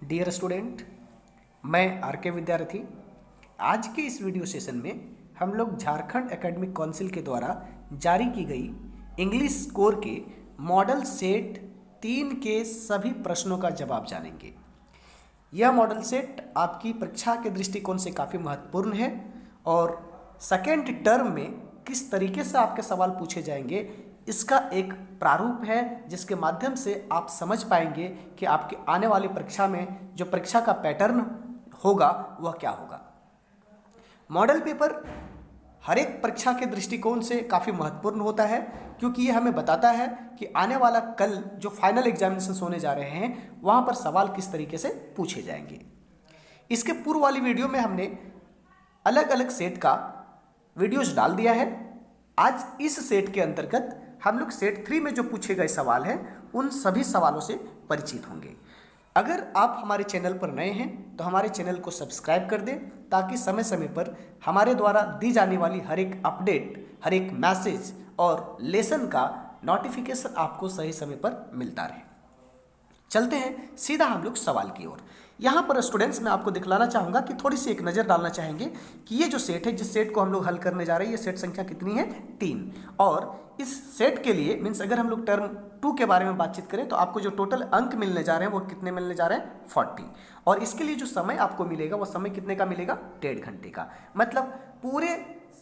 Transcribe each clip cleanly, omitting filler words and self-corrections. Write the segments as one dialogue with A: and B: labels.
A: Dear student, मैं are के विद्यार्थी। आज के इस वीडियो सेशन में हम लोग झारखंड एकेडमिक काउंसिल के द्वारा जारी की गई इंग्लिश स्कोर के मॉडल सेट 3 के सभी प्रश्नों का जवाब जानेंगे। यह मॉडल सेट आपकी परीक्षा के दृष्टिकोण से काफ़ी महत्वपूर्ण है और सेकेंड टर्म में किस तरीके से आपके सवाल पूछे जाएंगे इसका एक प्रारूप है, जिसके माध्यम से आप समझ पाएंगे कि आपके आने वाली परीक्षा में जो परीक्षा का पैटर्न होगा वह क्या होगा। मॉडल पेपर हर एक परीक्षा के दृष्टिकोण से काफ़ी महत्वपूर्ण होता है, क्योंकि ये हमें बताता है कि आने वाला कल जो फाइनल एग्जामिनेशन होने जा रहे हैं वहाँ पर सवाल किस तरीके से पूछे जाएंगे। इसके पूर्व वाली वीडियो में हमने अलग अलग सेट का वीडियोज डाल दिया है। आज इस सेट के अंतर्गत हम लोग सेट 3 में जो पूछे गए सवाल हैं उन सभी सवालों से परिचित होंगे। अगर आप हमारे चैनल पर नए हैं तो हमारे चैनल को सब्सक्राइब कर दें, ताकि समय समय पर हमारे द्वारा दी जाने वाली हर एक अपडेट, हर एक मैसेज और लेसन का नोटिफिकेशन आपको सही समय पर मिलता रहे। चलते हैं सीधा हम लोग सवाल की ओर। यहाँ पर स्टूडेंट्स मैं आपको दिखलाना चाहूँगा कि थोड़ी सी एक नज़र डालना चाहेंगे कि ये जो सेट है, जिस सेट को हम लोग हल करने जा रहे हैं, ये सेट संख्या कितनी है? 3। और इस सेट के लिए मीन्स अगर हम लोग टर्म 2 के बारे में बातचीत करें तो आपको जो टोटल अंक मिलने जा रहे हैं वो कितने मिलने जा रहे हैं? 40। और इसके लिए जो समय आपको मिलेगा वो समय कितने का मिलेगा? 1.5 घंटे का। मतलब पूरे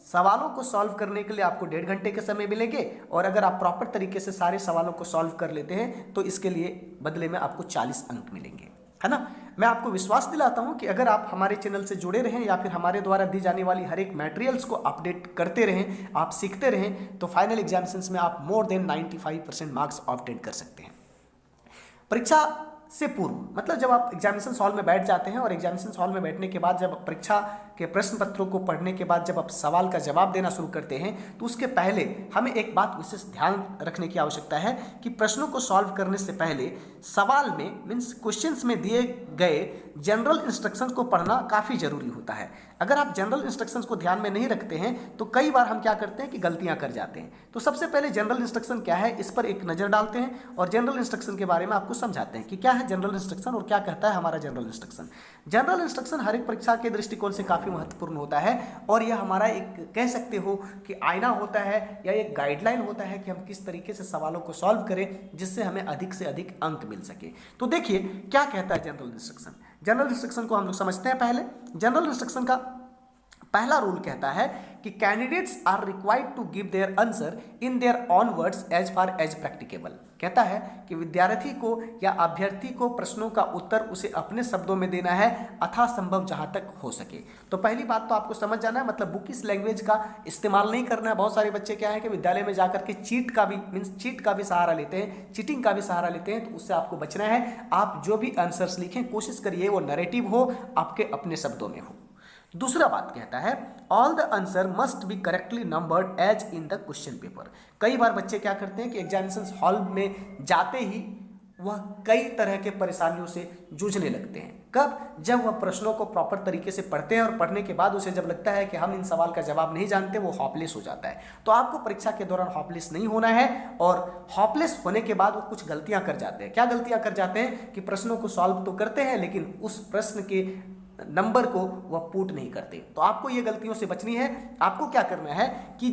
A: सवालों को सॉल्व करने के लिए आपको 1.5 घंटे के समय मिलेंगे, और अगर आप प्रॉपर तरीके से सारे सवालों को सॉल्व कर लेते हैं तो इसके लिए बदले में आपको 40 अंक मिलेंगे, है ना। मैं आपको विश्वास दिलाता हूं कि अगर आप हमारे चैनल से जुड़े रहें या फिर हमारे द्वारा दी जाने वाली हर एक मटेरियल्स को अपडेट करते रहें, आप सीखते रहें, तो फाइनल एग्जामिनेशंस में आप मोर देन 95% मार्क्स ऑब्टेन कर सकते हैं। परीक्षा से पूर्व मतलब जब आप एग्जामिनेशन हॉल में बैठ जाते हैं और एग्जामिनेशन हॉल में बैठने के बाद जब परीक्षा के प्रश्न पत्रों को पढ़ने के बाद जब आप सवाल का जवाब देना शुरू करते हैं तो उसके पहले हमें एक बात विशेष ध्यान रखने की आवश्यकता है कि प्रश्नों को सॉल्व करने से पहले सवाल में मीन्स क्वेश्चंस में दिए गए जनरल इंस्ट्रक्शंस को पढ़ना काफ़ी जरूरी होता है। अगर आप जनरल इंस्ट्रक्शंस को ध्यान में नहीं रखते हैं तो कई बार हम क्या करते हैं कि गलतियां कर जाते हैं। तो सबसे पहले जनरल इंस्ट्रक्शन क्या है इस पर एक नज़र डालते हैं और जनरल इंस्ट्रक्शन के बारे में आपको समझाते हैं कि क्या है जनरल इंस्ट्रक्शन और क्या कहता है हमारा जनरल इंस्ट्रक्शन। जनरल इंस्ट्रक्शन हर एक परीक्षा के दृष्टिकोण से काफ़ी महत्वपूर्ण होता है और यह हमारा एक कह सकते हो कि आईना होता है या एक गाइडलाइन होता है कि हम किस तरीके से सवालों को सॉल्व करें जिससे हमें अधिक से अधिक अंक मिल सके। तो देखिए क्या कहता है जनरल इंस्ट्रक्शन। जनरल इंस्ट्रक्शन को हम लोग समझते हैं। पहले जनरल इंस्ट्रक्शन का पहला रूल कहता है कि candidates are required to give their answer in their own words as far as practicable. कहता है कि विद्यार्थी को या अभ्यर्थी को प्रश्नों का उत्तर उसे अपने शब्दों में देना है यथासंभव जहां तक हो सके। तो पहली बात तो आपको समझ जाना है, मतलब बुकिश लैंग्वेज का इस्तेमाल नहीं करना है। बहुत सारे बच्चे क्या है कि विद्यालय में जाकर के चीट का भी सहारा लेते हैं, चीटिंग का भी सहारा लेते हैं, तो उससे आपको बचना है। आप जो भी आंसर्स लिखें कोशिश करिए वो नैरेटिव हो, आपके अपने शब्दों में हो। दूसरा बात कहता है all the answer must be correctly numbered as in the question paper. कई बार बच्चे क्या करते हैं कि एग्जामिनेशन हॉल में जाते ही वह कई तरह के परेशानियों से जूझने लगते हैं। कब? जब वह प्रश्नों को प्रॉपर तरीके से पढ़ते हैं और पढ़ने के बाद उसे जब लगता है कि हम इन सवाल का जवाब नहीं जानते, वो हॉपलेस हो जाता है। तो आपको परीक्षा के दौरान हॉपलेस नहीं होना है, और हॉपलेस होने के बाद वो कुछ गलतियां कर जाते हैं। क्या गलतियां कर जाते हैं कि प्रश्नों को सॉल्व तो करते हैं लेकिन उस प्रश्न के नंबर को वह पुट नहीं करते। तो आपको ये गलतियों से बचनी है। आपको क्या करना है कि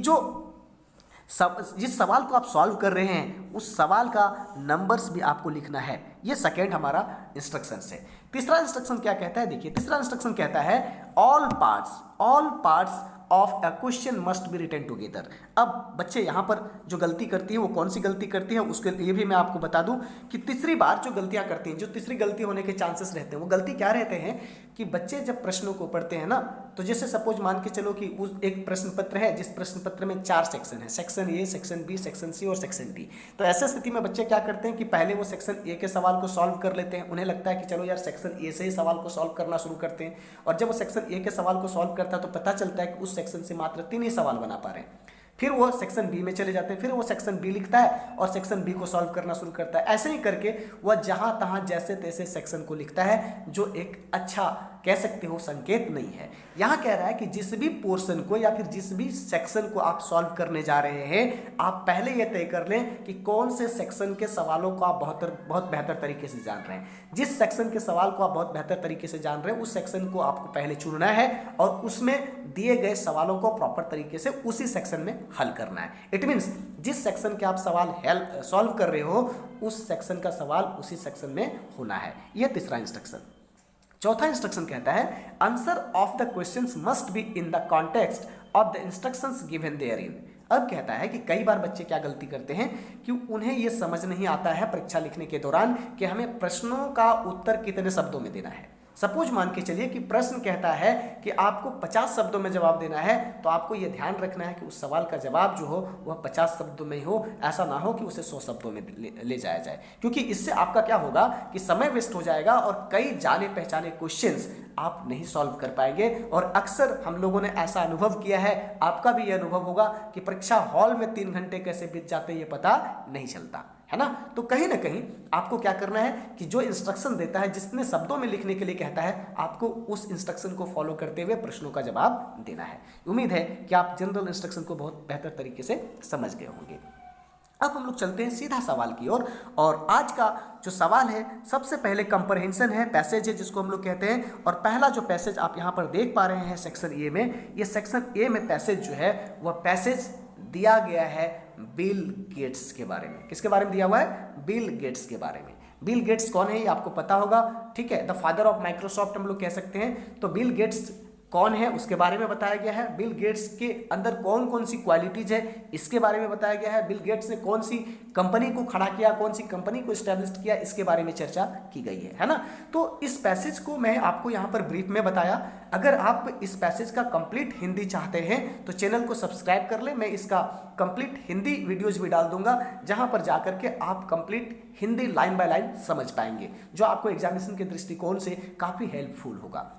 A: जिस सवाल को आप सॉल्व कर रहे हैं उस सवाल का नंबर्स भी आपको लिखना है। ये सेकेंड हमारा इंस्ट्रक्शन है। तीसरा इंस्ट्रक्शन क्या कहता है? देखिए तीसरा इंस्ट्रक्शन कहता है all parts of a question must be written together. अब बच्चे यहाँ पर जो गलती करती है वो कौन सी गलती करती है उसके लिए भी मैं आपको बता दूं कि तीसरी बार जो गलतियाँ करती हैं, जो तीसरी गलती होने के चांसेस रहते हैं, वो गलती क्या रहते हैं कि बच्चे जब प्रश्नों को पढ़ते हैं ना, तो जैसे सपोज मान के चलो कि उस एक प्रश्न पत्र है जिस प्रश्न पत्र में 4 सेक्शन है, section A, section B, section C और सेक्शन डी। तो ऐसे स्थिति में बच्चे क्या करते हैं कि पहले वो सेक्शन ए के सवाल को सॉल्व कर लेते हैं। उन्हें लगता है कि चलो यार सेक्शन ए से ही सवाल को सॉल्व करना शुरू करते हैं, और जब वो सेक्शन ए के सवाल को सॉल्व करता है तो पता चलता है कि उस सेक्शन से मात्र 3 ही सवाल बना पा रहे हैं। फिर वो सेक्शन बी में चले जाते हैं, फिर वो सेक्शन बी लिखता है और सेक्शन बी को सॉल्व करना शुरू करता है। ऐसे ही करके वह जहां तहां जैसे तैसे सेक्शन को लिखता है, जो एक अच्छा कह सकते हो संकेत नहीं है। यहाँ कह रहा है कि जिस भी पोर्शन को या फिर जिस भी सेक्शन को आप सॉल्व करने जा रहे हैं, आप पहले यह तय कर लें कि कौन से सेक्शन के सवालों को आप बहुत बेहतर तरीके से जान रहे हैं। जिस सेक्शन के सवाल को आप बहुत बेहतर तरीके से जान रहे हैं, उस सेक्शन को आपको पहले चुनना है और उसमें दिए गए सवालों को प्रॉपर तरीके से उसी सेक्शन में हल करना है। इट मीन्स जिस सेक्शन के आप सवाल सॉल्व कर रहे हो, उस सेक्शन का सवाल उसी सेक्शन में होना है। यह तीसरा इंस्ट्रक्शन। चौथा इंस्ट्रक्शन कहता है answer of the questions must be in the context of the instructions given therein. अब कहता है कि कई बार बच्चे क्या गलती करते हैं कि उन्हें यह समझ नहीं आता है परीक्षा लिखने के दौरान कि हमें प्रश्नों का उत्तर कितने शब्दों में देना है। सपोज मान के चलिए कि प्रश्न कहता है कि आपको 50 शब्दों में जवाब देना है, तो आपको यह ध्यान रखना है कि उस सवाल का जवाब जो हो वह 50 शब्दों में ही हो। ऐसा ना हो कि उसे 100 शब्दों में ले जाया जाए, क्योंकि इससे आपका क्या होगा कि समय वेस्ट हो जाएगा और कई जाने पहचाने क्वेश्चंस आप नहीं सॉल्व कर पाएंगे। और अक्सर हम लोगों ने ऐसा अनुभव किया है, आपका भी यह अनुभव होगा कि परीक्षा हॉल में 3 घंटे कैसे बीत जाते हैं ये पता नहीं चलता है ना। तो कहीं ना कहीं आपको क्या करना है कि जो इंस्ट्रक्शन देता है, जितने शब्दों में लिखने के लिए कहता है, आपको उस इंस्ट्रक्शन को फॉलो करते हुए प्रश्नों का जवाब देना है। उम्मीद है कि आप जनरल इंस्ट्रक्शन को बहुत बेहतर तरीके से समझ गए होंगे। अब हम लोग चलते हैं सीधा सवाल की ओर। और आज का जो सवाल है, सबसे पहले कंप्रहेंशन है, पैसेज है जिसको हम लोग कहते हैं। और पहला जो पैसेज आप यहाँ पर देख पा रहे हैं सेक्शन ए में, ये सेक्शन ए में पैसेज जो है वह पैसेज दिया गया है बिल गेट्स के बारे में। किसके बारे में दिया हुआ है? बिल गेट्स के बारे में। बिल गेट्स कौन है ये आपको पता होगा, ठीक है, द फादर ऑफ माइक्रोसॉफ्ट हम लोग कह सकते हैं। तो बिल गेट्स कौन है उसके बारे में बताया गया है। बिल गेट्स के अंदर कौन कौन सी क्वालिटीज है इसके बारे में बताया गया है। बिल गेट्स ने कौन सी कंपनी को खड़ा किया, कौन सी कंपनी को एस्टैब्लिश किया, इसके बारे में चर्चा की गई है ना। तो इस पैसेज को मैं आपको यहाँ पर ब्रीफ में बताया। अगर आप इस पैसेज का कंप्लीट हिंदी चाहते हैं तो चैनल को सब्सक्राइब कर ले। मैं इसका कंप्लीट हिंदी वीडियोज भी डाल दूंगा, जहां पर जाकर के आप complete Hindi line by line समझ पाएंगे, जो आपको एग्जामिनेशन के दृष्टिकोण से काफी हेल्पफुल होगा।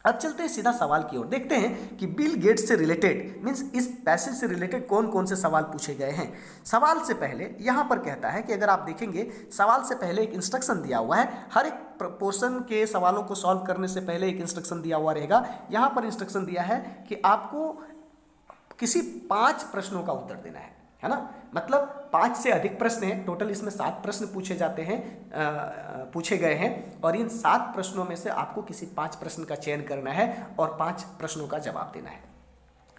A: अब चलते हैं सीधा सवाल की ओर, देखते हैं कि बिल गेट्स से रिलेटेड मींस इस पैसेज से रिलेटेड कौन कौन से सवाल पूछे गए हैं। सवाल से पहले यहाँ पर कहता है कि अगर आप देखेंगे, सवाल से पहले एक इंस्ट्रक्शन दिया हुआ है। हर एक पोर्शन के सवालों को सॉल्व करने से पहले एक इंस्ट्रक्शन दिया हुआ रहेगा। यहाँ पर इंस्ट्रक्शन दिया है कि आपको किसी 5 प्रश्नों का उत्तर देना है ना। मतलब 5 से अधिक प्रश्न हैं, टोटल इसमें 7 प्रश्न पूछे गए हैं और इन 7 प्रश्नों में से आपको किसी 5 प्रश्न का चयन करना है और 5 प्रश्नों का जवाब देना है।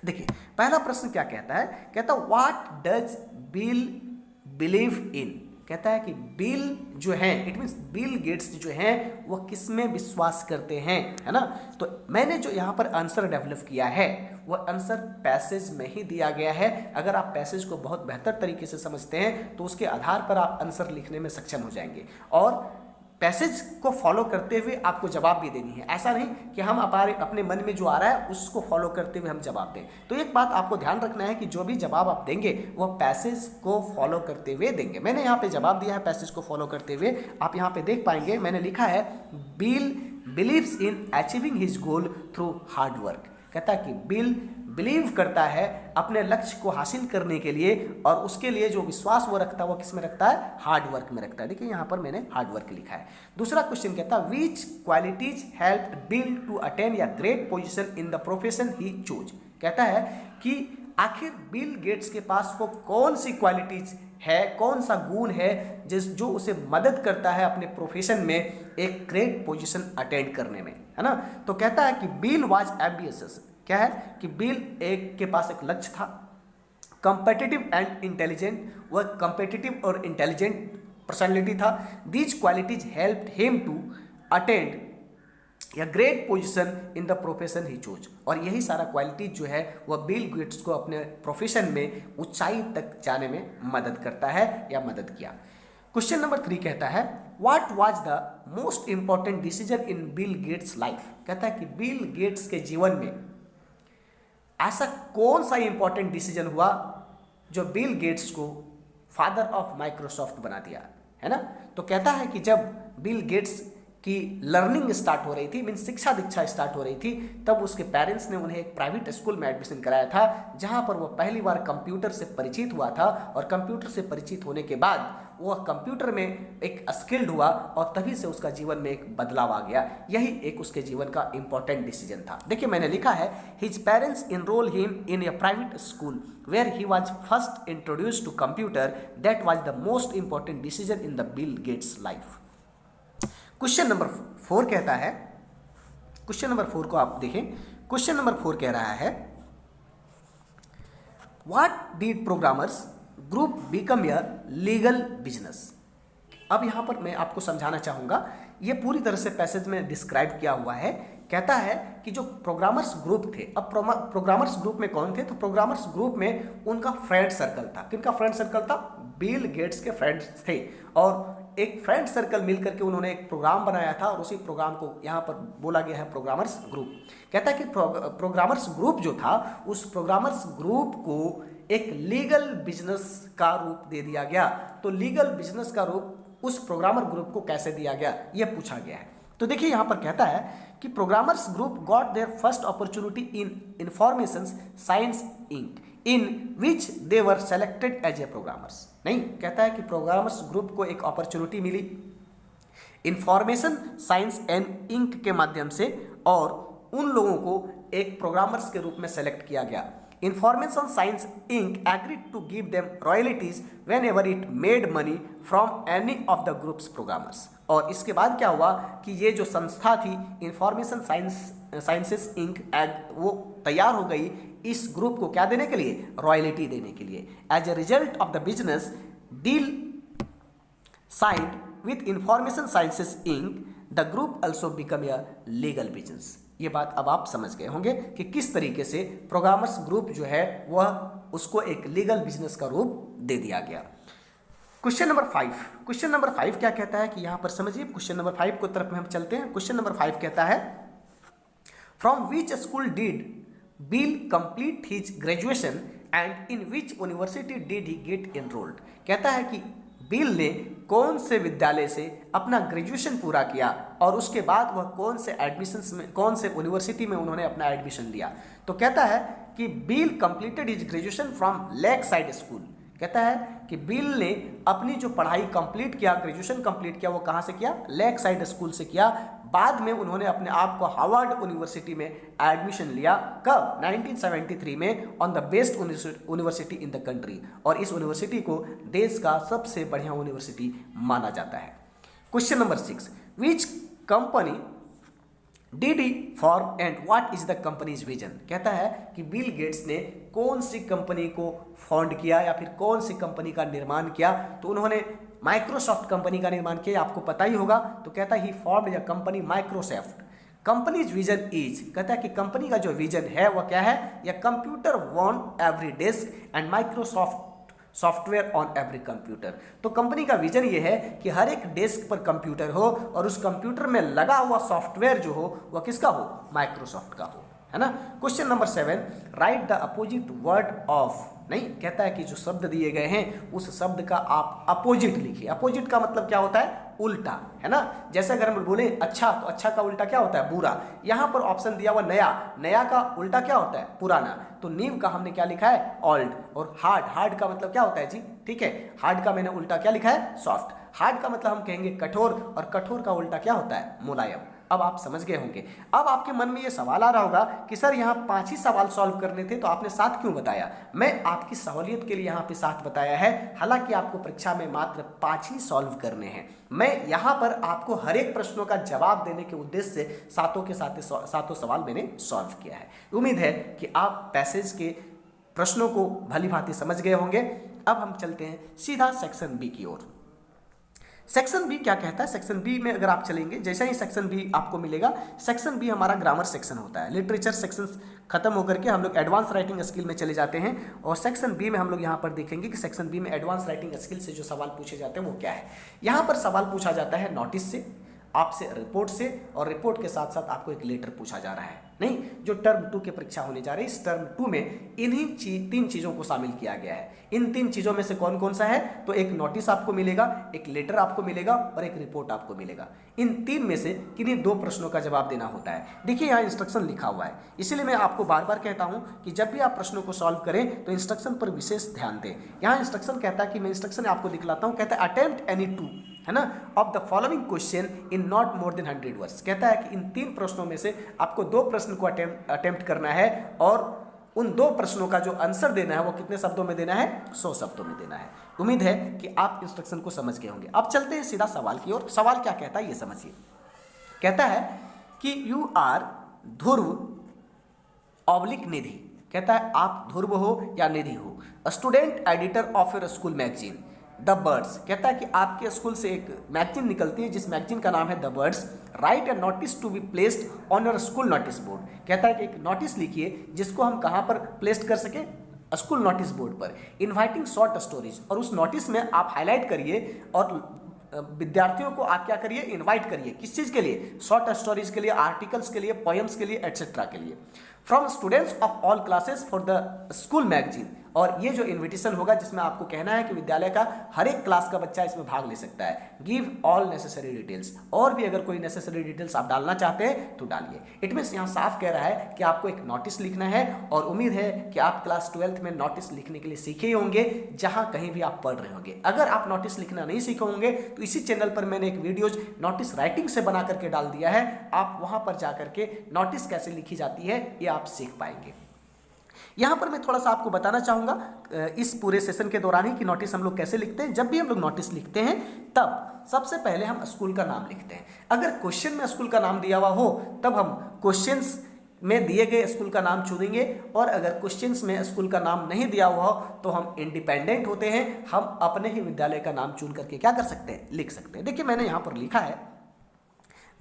A: देखिए पहला प्रश्न क्या कहता है, कहता है what does bill believe in. कहता है कि बिल जो है, इट मीन्स बिल गेट्स जो हैं वो किस में विश्वास करते हैं, है ना। तो मैंने जो यहाँ पर आंसर डेवलप किया है वह आंसर पैसेज में ही दिया गया है। अगर आप पैसेज को बहुत बेहतर तरीके से समझते हैं तो उसके आधार पर आप आंसर लिखने में सक्षम हो जाएंगे और पैसेज को फॉलो करते हुए आपको जवाब भी देनी है। ऐसा नहीं कि हम अपने मन में जो आ रहा है उसको फॉलो करते हुए हम जवाब दें। तो एक बात आपको ध्यान रखना है कि जो भी जवाब आप देंगे वह पैसेज को फॉलो करते हुए देंगे। मैंने यहाँ पे जवाब दिया है पैसेज को फॉलो करते हुए। आप यहाँ पे देख पाएंगे मैंने लिखा है bill believes in achieving his goal through hard work. कहता है कि बिल बिलीव करता है अपने लक्ष्य को हासिल करने के लिए और उसके लिए जो विश्वास वो रखता है वो किस में रखता है? हार्ड वर्क में रखता है। देखिए यहाँ पर मैंने हार्ड वर्क लिखा है। दूसरा क्वेश्चन कहता है which qualities help Bill to attain a great position in the profession he choose. कहता है कि आखिर बिल गेट्स के पास वो कौन सी क्वालिटीज है, कौन सा गुण है जो उसे मदद करता है अपने प्रोफेशन में एक ग्रेट पोजीशन अटेंड करने में, है ना। तो कहता है कि बिल वाज एम्बिशियस। क्या है कि बिल के पास एक लक्ष्य था, कंपेटिटिव एंड इंटेलिजेंट, वह कंपेटिटिव और इंटेलिजेंट पर्सनालिटी था। These qualities helped him to attend a great position in the profession he choose. और यही सारा क्वालिटीज जो है वह बिल गेट्स को अपने प्रोफेशन में ऊंचाई तक जाने में मदद करता है या मदद किया। क्वेश्चन नंबर 3 कहता है what was the most important decision in bill Gates life. कहता है कि बिल गेट्स के जीवन में ऐसा कौन सा इंपॉर्टेंट डिसीजन हुआ जो बिल गेट्स को फादर ऑफ माइक्रोसॉफ्ट बना दिया, है ना। तो कहता है कि जब बिल गेट्स कि लर्निंग स्टार्ट हो रही थी, मीन शिक्षा दीक्षा स्टार्ट हो रही थी, तब उसके पेरेंट्स ने उन्हें एक प्राइवेट स्कूल में एडमिशन कराया था, जहां पर वो पहली बार कंप्यूटर से परिचित हुआ था। और कंप्यूटर से परिचित होने के बाद वह कंप्यूटर में एक स्किल्ड हुआ और तभी से उसका जीवन में एक बदलाव आ गया। यही एक उसके जीवन का इंपॉर्टेंट डिसीजन था। देखिए मैंने लिखा है, his parents enrol him in a private school where he was first introduced to computer, that was the most important decision in the Bill Gates life. Question number 4 कहता है, क्वेश्चन नंबर 4 को आप देखें। क्वेश्चन नंबर 4 कह रहा है, what did programmers group become a legal business. अब यहां पर मैं आपको समझाना चाहूंगा, यह पूरी तरह से पैसेज में डिस्क्राइब किया हुआ है। कहता है कि जो प्रोग्रामर्स ग्रुप थे, अब प्रोग्रामर्स ग्रुप में कौन थे, तो प्रोग्रामर्स ग्रुप में उनका फ्रेंड सर्कल था। किनका फ्रेंड सर्कल था? बिल गेट्स के फ्रेंड्स थे। और एक फ्रेंड सर्कल मिलकर के उन्होंने एक प्रोग्राम बनाया था और उसी प्रोग्राम को यहाँ पर बोला गया है प्रोग्रामर्स ग्रुप। कहता है कि प्रोग्रामर्स ग्रुप जो था, उस प्रोग्रामर्स ग्रुप को एक लीगल बिजनेस का रूप दे दिया गया। तो लीगल बिजनेस का रूप उस प्रोग्रामर ग्रुप को कैसे दिया गया, यह पूछा गया है। तो देखिए यहाँ पर कहता है कि programmers group got their first opportunity in Information Science Inc in which they were selected as a programmers. नहीं, कहता है कि प्रोग्रामर्स ग्रुप को एक अपॉर्चुनिटी मिली इंफॉर्मेशन साइंस एंड इंक के माध्यम से, और उन लोगों को एक प्रोग्रामर्स के रूप में सेलेक्ट किया गया। Information Science Inc agreed to give them royalties whenever it made money from any of the groups programmers. और इसके बाद क्या हुआ कि ये जो संस्था थी इंफॉर्मेशन साइंसेस इंक, वो तैयार हो गई इस ग्रुप को क्या देने के लिए? रॉयल्टी देने के लिए। As a result of the business deal signed with Information Sciences Inc, the group also become a legal business. ये बात अब आप समझ गए होंगे कि किस तरीके से प्रोग्रामर्स ग्रुप जो है वह उसको एक लीगल बिजनेस का रूप दे दिया गया। क्वेश्चन नंबर 5, क्वेश्चन नंबर 5 क्या कहता है कि यहां पर समझिए, क्वेश्चन नंबर 5 को तरफ में हम चलते हैं। क्वेश्चन नंबर 5 कहता है, from which school did bill complete his graduation and in which university did he gate enrolled. कहता है कि बिल ने कौन से विद्यालय से अपना ग्रेजुएशन पूरा किया और उसके बाद वह कौन से एडमिशंस में, कौन से यूनिवर्सिटी में उन्होंने अपना एडमिशन लिया। तो कहता है कि bill completed his graduation from lake side school. कहता है कि बिल ने अपनी जो पढ़ाई कंप्लीट किया, ग्रेजुएशन कंप्लीट किया, वो कहाँ से किया? लेक साइड स्कूल से किया। बाद में उन्होंने अपने आप को हार्वर्ड यूनिवर्सिटी में एडमिशन लिया। कब? 1973 में, on the best university in the country. और इस यूनिवर्सिटी को देश का सबसे बढ़िया यूनिवर्सिटी माना जाता है। Question number 6, which company did he form and what is the companies vision. कहता है कि बिल गेट्स ने कौन सी कंपनी को फाउंड किया या फिर कौन सी कंपनी का निर्माण किया। तो उन्होंने माइक्रोसॉफ्ट कंपनी का निर्माण किया, आपको पता ही होगा। तो कहता है he formed the company Microsoft. Company's vision is, कहता है कि कंपनी का जो विजन है वह क्या है? या computer on every desk and Microsoft software on every computer. तो कंपनी का विजन ये है कि हर एक डेस्क पर कंप्यूटर हो और उस कंप्यूटर में लगा हुआ सॉफ्टवेयर जो हो वह किसका हो? माइक्रोसॉफ्ट का हो, है ना। Question number 7, right the opposite word of. नहीं, कहता है कि जो शब्द दिए गए हैं उस शब्द का आप अपोजिट लिखिए। अपोजिट का मतलब क्या होता है? उल्टा, है ना। जैसे अगर हम बोले अच्छा, तो अच्छा का उल्टा क्या होता है? बुरा। यहां पर ऑप्शन दिया हुआ नया, नया का उल्टा क्या होता है? पुराना। तो न्यू का हमने क्या लिखा है? ओल्ड। और हार्ड, हार्ड का मतलब क्या होता है जी? ठीक है, हार्ड का मैंने उल्टा क्या लिखा है? सॉफ्ट। हार्ड का मतलब हम कहेंगे कठोर, और कठोर का उल्टा क्या होता है? मुलायम। अब आप समझ गए होंगे। अब आपके मन में ये सवाल आ रहा होगा कि सर यहाँ 5 ही सवाल सॉल्व करने थे तो आपने 7 क्यों बताया? मैं आपकी सहूलियत के लिए यहाँ पे 7 बताया है, हालांकि आपको परीक्षा में मात्र 5 ही सॉल्व करने हैं। मैं यहाँ पर आपको हर एक प्रश्नों का जवाब देने के उद्देश्य से सातों के सातों सवाल मैंने सॉल्व किया है। उम्मीद है कि आप पैसेज के प्रश्नों को भली भांति समझ गए होंगे। अब हम चलते हैं सीधा सेक्शन बी की ओर। सेक्शन बी क्या कहता है? सेक्शन बी में अगर आप चलेंगे, जैसा ही सेक्शन बी आपको मिलेगा, सेक्शन बी हमारा ग्रामर सेक्शन होता है। लिटरेचर सेक्शन खत्म होकर के हम लोग एडवांस राइटिंग स्किल में चले जाते हैं, और सेक्शन बी में हम लोग यहाँ पर देखेंगे कि सेक्शन बी में एडवांस राइटिंग स्किल से जो सवाल पूछे जाते हैं वो क्या है। यहाँ पर सवाल पूछा जाता है नोटिस से, आपसे रिपोर्ट से, और रिपोर्ट के साथ साथ आपको एक लेटर पूछा जा रहा है। नहीं, जो टर्म 2 की परीक्षा होने जा रही है, इस टर्म 2 में इन्हीं 3 चीज़ों को शामिल किया गया है। इन 3 चीज़ों में से कौन कौन सा है? तो एक नोटिस आपको मिलेगा, एक लेटर आपको मिलेगा और एक रिपोर्ट आपको मिलेगा। इन 3 में से किन्हीं 2 प्रश्नों का जवाब देना होता है। देखिए यहाँ इंस्ट्रक्शन लिखा हुआ है, इसीलिए मैं आपको बार बार कहता हूँ कि जब भी आप प्रश्नों को सॉल्व करें तो इंस्ट्रक्शन पर विशेष ध्यान दें। यहाँ इंस्ट्रक्शन कहता है कि मैं इंस्ट्रक्शन आपको दिखलाता हूँ, कहता है अटेम्प्ट एनी 2, है ना, of the following question in not more than 100 words. कहता है कि इन 3 प्रश्नों में से आपको 2 प्रश्न को अटेम्प्ट करना है और उन 2 प्रश्नों का जो आंसर देना है वो कितने शब्दों में देना है? 100 शब्दों में देना है। उम्मीद है कि आप इंस्ट्रक्शन को समझ गए होंगे। अब चलते हैं सीधा सवाल की ओर। सवाल क्या कहता है ये समझिए। कहता है कि यू आर ध्रुव ऑब्लिक निधि। कहता है आप ध्रुव हो या निधि हो, student editor of your school magazine the birds. कहता है कि आपके स्कूल से एक मैगजीन निकलती है जिस मैगजीन का नाम है the Birds. Write a notice to be placed on your school notice board. कहता है कि एक नोटिस लिखिए जिसको हम कहाँ पर प्लेस्ट कर सकें? स्कूल नोटिस बोर्ड पर। इन्वाइटिंग शॉर्ट स्टोरीज, और उस नोटिस में आप हाईलाइट करिए और विद्यार्थियों को आप क्या करिए? इनवाइट करिए। किस चीज़ के लिए? शॉर्ट स्टोरीज के लिए, आर्टिकल्स के लिए, पोएम्स के लिए, एटसेट्रा के लिए। From students of all classes for the school magazine. और ये जो इन्विटेशन होगा जिसमें आपको कहना है कि विद्यालय का हर एक क्लास का बच्चा इसमें भाग ले सकता है। गिव ऑल नेसेसरी डिटेल्स, और भी अगर कोई नेसेसरी डिटेल्स आप डालना चाहते हैं तो डालिए। इट मीन्स यहाँ साफ कह रहा है कि आपको एक नोटिस लिखना है, और उम्मीद है कि आप क्लास 12th में नोटिस लिखने के लिए सीखे ही होंगे जहाँ कहीं भी आप पढ़ रहे होंगे। अगर आप नोटिस लिखना नहीं सीखे होंगे तो इसी चैनल पर मैंने एक वीडियोज नोटिस राइटिंग से बना करके डाल दिया है। आप वहाँ पर जा करके नोटिस कैसे लिखी जाती है ये आप सीख पाएंगे। यहाँ पर मैं थोड़ा सा आपको बताना चाहूँगा इस पूरे सेशन के दौरान ही कि नोटिस हम लोग कैसे लिखते हैं। जब भी हम लोग नोटिस लिखते हैं तब सबसे पहले हम स्कूल का नाम लिखते हैं। अगर क्वेश्चन में स्कूल का नाम दिया हुआ हो तब हम क्वेश्चंस में दिए गए स्कूल का नाम चुनेंगे, और अगर क्वेश्चंस में स्कूल का नाम नहीं दिया हुआ हो तो हम इंडिपेंडेंट होते हैं, हम अपने ही विद्यालय का नाम चुन करके क्या कर सकते हैं? लिख सकते हैं। देखिए मैंने यहाँ पर लिखा है,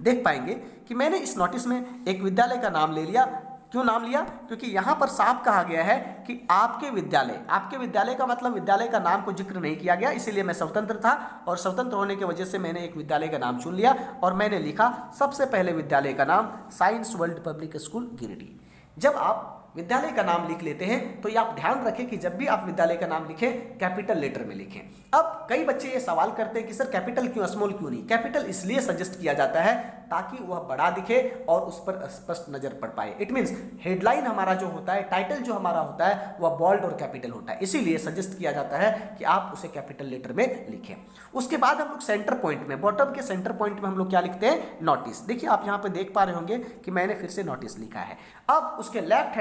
A: देख पाएंगे कि मैंने इस नोटिस में एक विद्यालय का नाम ले लिया। क्यों नाम लिया? क्योंकि यहाँ पर साफ कहा गया है कि आपके विद्यालय का मतलब विद्यालय का नाम को जिक्र नहीं किया गया, इसीलिए मैं स्वतंत्र था और स्वतंत्र होने की वजह से मैंने एक विद्यालय का नाम चुन लिया और मैंने लिखा सबसे पहले विद्यालय का नाम science world public school Giridih. जब आप विद्यालय का नाम लिख लेते हैं तो ये आप ध्यान रखें कि जब भी आप विद्यालय का नाम लिखें कैपिटल लेटर में लिखें। अब कई बच्चे ये सवाल करते हैं कि सर कैपिटल क्यों, स्मॉल क्यों नहीं? कैपिटल इसलिए सजेस्ट किया जाता है ताकि वह बड़ा दिखे और उस पर स्पष्ट नजर पड़ पाए। इट मीन्स हेडलाइन हमारा जो होता है, टाइटल जो हमारा होता है वह बोल्ड और कैपिटल होता है, इसीलिए सजेस्ट किया जाता है कि आप उसे कैपिटल लेटर में लिखें। उसके बाद हम लोग सेंटर पॉइंट में, बॉटम के सेंटर पॉइंट में हम लोग क्या लिखते हैं? नोटिस। देखिए आप यहाँ पे देख पा रहे होंगे कि मैंने फिर से नोटिस लिखा है। अब उसके लेफ्ट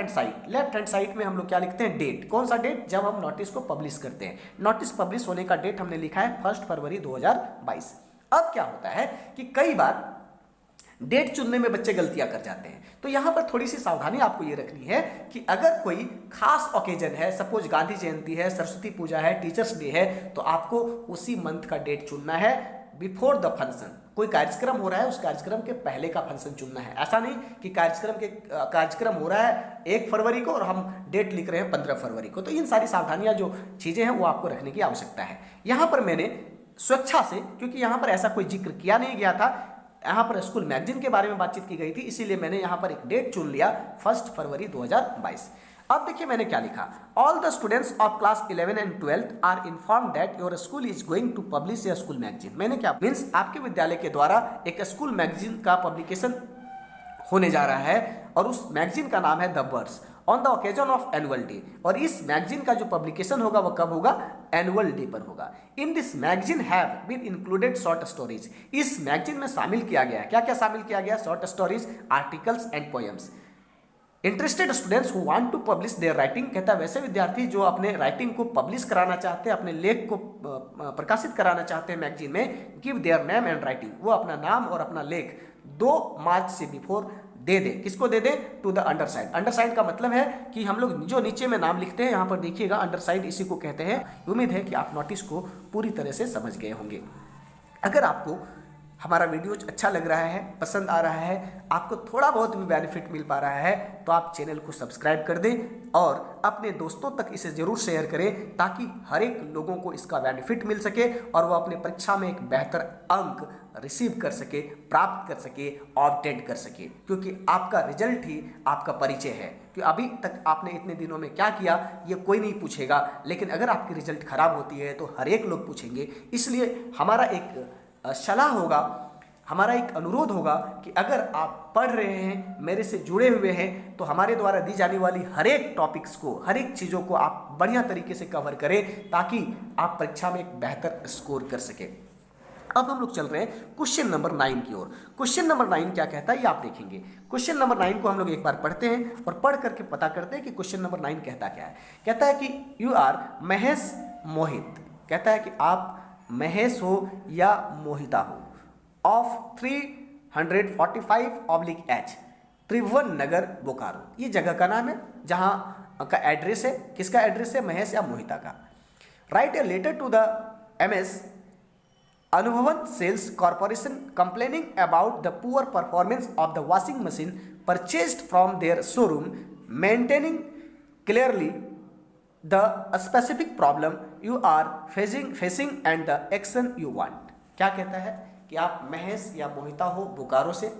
A: हैंड साइड में हम लोग क्या लिखते हैं? डेट। कौन सा डेट? जब हम नोटिस को पब्लिश करते हैं। नोटिस पब्लिश होने का डेट हमने लिखा है 1 फरवरी 2022। अब क्या होता है कि कई बार डेट चुनने में बच्चे गलतियां कर जाते हैं, तो यहां पर थोड़ी सी सावधानी आपको ये रखनी है कि अगर कोई खास ओकेजन है, सपोज गांधी जयंती है, सरस्वती पूजा है, टीचर्स डे है, तो आपको उसी मंथ का डेट चुनना है बिफोर द फंक्शन। कोई कार्यक्रम हो रहा है, उस कार्यक्रम के पहले का फंक्शन चुनना है। ऐसा नहीं कि कार्यक्रम हो रहा है 1 फरवरी को और हम डेट लिख रहे हैं 15 फरवरी को। तो इन सारी सावधानियां जो चीजें हैं वो आपको रखने की आवश्यकता है। यहां पर मैंने स्वेच्छा से, क्योंकि यहां पर ऐसा कोई जिक्र किया नहीं गया था, यहाँ पर स्कूल मैगजीन के बारे में बातचीत की गई थी, इसीलिए मैंने यहाँ पर एक डेट चुन लिया 1 फरवरी 2022। अब देखिए मैंने क्या लिखा, all the students of class 11 and 12 are inform that your school is going to publish a school magazine. मैंने क्या मीन्स आपके विद्यालय के द्वारा एक स्कूल मैगजीन का पब्लिकेशन होने जा रहा है और उस मैगजीन का नाम है the birds on the occasion of annual day. और इस मैगजीन का जो पब्लिकेशन होगा वह कब होगा? एनुअल डे पर होगा। In this magazine have been included short stories. इस मैगजीन में शामिल किया गया, क्या क्या शामिल किया गया? Short stories, articles and poems. Interested students who want to publish their writing, कहता है वैसे विद्यार्थी जो अपने राइटिंग को पब्लिश कराना चाहते हैं, अपने लेख को प्रकाशित कराना चाहते हैं मैगजीन में, give their name and writing, वो अपना नाम और अपना लेख 2 मार्च से बिफोर दे दे। किसको दे दे? To the underside. अंडरसाइड का मतलब है कि हम लोग जो नीचे में नाम लिखते हैं, यहाँ पर देखिएगा अंडरसाइड इसी को कहते हैं। उम्मीद है कि आप नोटिस को पूरी तरह से समझ गए होंगे। अगर आपको हमारा वीडियो अच्छा लग रहा है, पसंद आ रहा है, आपको थोड़ा बहुत भी बेनिफिट मिल पा रहा है, तो आप चैनल को सब्सक्राइब कर दें और अपने दोस्तों तक इसे ज़रूर शेयर करें ताकि हर एक लोगों को इसका बेनिफिट मिल सके और वो अपने परीक्षा में एक बेहतर अंक रिसीव कर सके, प्राप्त कर सके, ऑब्टेन कर सके, क्योंकि आपका रिजल्ट ही आपका परिचय है कि अभी तक आपने इतने दिनों में क्या किया ये कोई नहीं पूछेगा, लेकिन अगर आपकी रिजल्ट खराब होती है तो हर एक लोग पूछेंगे। इसलिए हमारा एक सलाह होगा, हमारा एक अनुरोध होगा कि अगर आप पढ़ रहे हैं, मेरे से जुड़े हुए हैं, तो हमारे द्वारा दी जाने वाली हर एक टॉपिक्स को, हर एक चीज़ों को आप बढ़िया तरीके से कवर करें ताकि आप परीक्षा में एक बेहतर स्कोर कर सकें। अब हम लोग चल रहे हैं क्वेश्चन नंबर 9 की ओर। क्वेश्चन नंबर 9 क्या कहता है ये आप देखेंगे। क्वेश्चन नंबर 9 को हम लोग एक बार पढ़ते हैं और पढ़ करके पता करते हैं कि क्वेश्चन नंबर 9 कहता क्या है। कहता है कि यू आर महेश मोहित, कहता है कि आप महेश हो या मोहिता हो, ऑफ 345/H, त्रिभुवन नगर बोकारो। ये जगह का नाम है जहाँ का एड्रेस है। किसका एड्रेस है? महेश या मोहिता का। Write a letter to the MS Anubhavan Sales Corporation complaining about the poor performance of the washing machine purchased from their showroom, maintaining clearly the specific problem you are facing and the action you want। क्या कहता है कि आप महेश या मोहिता हो बोकारो से,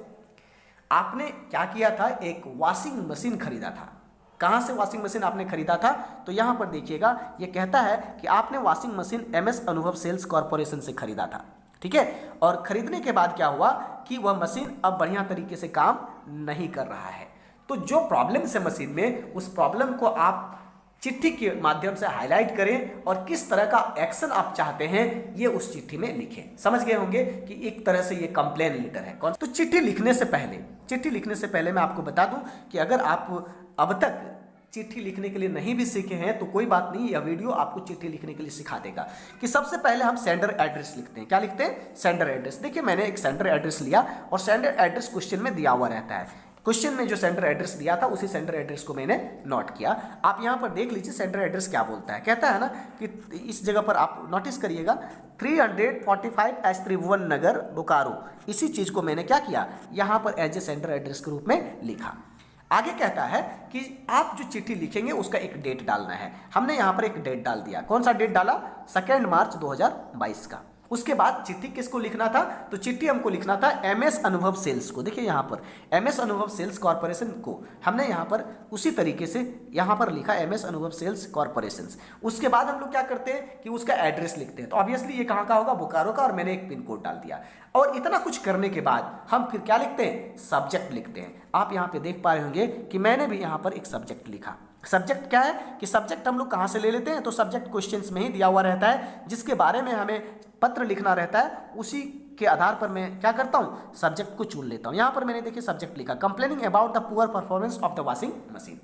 A: आपने क्या किया था, एक वॉशिंग मशीन खरीदा था। कहाँ से वॉशिंग मशीन आपने खरीदा था? तो यहाँ पर देखिएगा, ये कहता है कि आपने वॉशिंग मशीन MS अनुभव सेल्स कॉरपोरेशन से खरीदा था, ठीक है। और खरीदने के बाद क्या हुआ कि वह मशीन अब बढ़िया तरीके से काम नहीं कर रहा है। तो जो प्रॉब्लम है मशीन में, उस प्रॉब्लम को आप चिट्ठी के माध्यम से हाईलाइट करें और किस तरह का एक्शन आप चाहते हैं ये उस चिट्ठी में लिखें। समझ गए होंगे कि एक तरह से ये कंप्लेन लेटर है। कौन? तो चिट्ठी लिखने से पहले मैं आपको बता दूं कि अगर आप अब तक चिट्ठी लिखने के लिए नहीं भी सीखे हैं तो कोई बात नहीं, यह वीडियो आपको चिट्ठी लिखने के लिए सिखा देगा। कि सबसे पहले हम सेंडर एड्रेस लिखते हैं। क्या लिखते हैं? Sender address. देखिए मैंने एक सेंडर एड्रेस लिया और सेंडर एड्रेस क्वेश्चन में दिया हुआ रहता है। क्वेश्चन में जो सेंडर एड्रेस दिया था उसी सेंडर एड्रेस को मैंने नोट किया। आप यहाँ पर देख लीजिए सेंडर एड्रेस क्या बोलता है। कहता है ना कि इस जगह पर आप नोटिस करिएगा 345 त्रिभुवन नगर बोकारो। इसी चीज़ को मैंने क्या किया, यहाँ पर एज ए सेंडर एड्रेस के रूप में लिखा। आगे कहता है कि आप जो चिट्ठी लिखेंगे उसका एक डेट डालना है। हमने यहाँ पर एक डेट डाल दिया। कौन सा डेट डाला? 2 मार्च 2022 का। उसके बाद चिट्ठी किसको लिखना था? तो चिट्ठी हमको लिखना था MS अनुभव सेल्स को। देखिए यहाँ पर MS अनुभव सेल्स कॉर्पोरेशन को हमने यहाँ पर उसी तरीके से यहाँ पर लिखा MS अनुभव सेल्स कॉर्पोरेशन। उसके बाद हम लोग क्या करते हैं कि उसका एड्रेस लिखते हैं। तो ऑब्वियसली ये कहाँ का होगा? बोकारो का। और मैंने एक पिन कोड डाल दिया। और इतना कुछ करने के बाद हम फिर क्या लिखते हैं? सब्जेक्ट लिखते हैं। आप यहाँ पे देख पा रहे होंगे कि मैंने भी यहाँ पर एक सब्जेक्ट लिखा। सब्जेक्ट क्या है कि सब्जेक्ट हम लोग कहाँ से ले लेते हैं? तो सब्जेक्ट क्वेश्चंस में ही दिया हुआ रहता है, जिसके बारे में हमें पत्र लिखना रहता है, उसी के आधार पर मैं क्या करता हूँ, सब्जेक्ट को चुन लेता हूँ। यहाँ पर मैंने देखिए सब्जेक्ट लिखा complaining about the poor performance of the washing machine.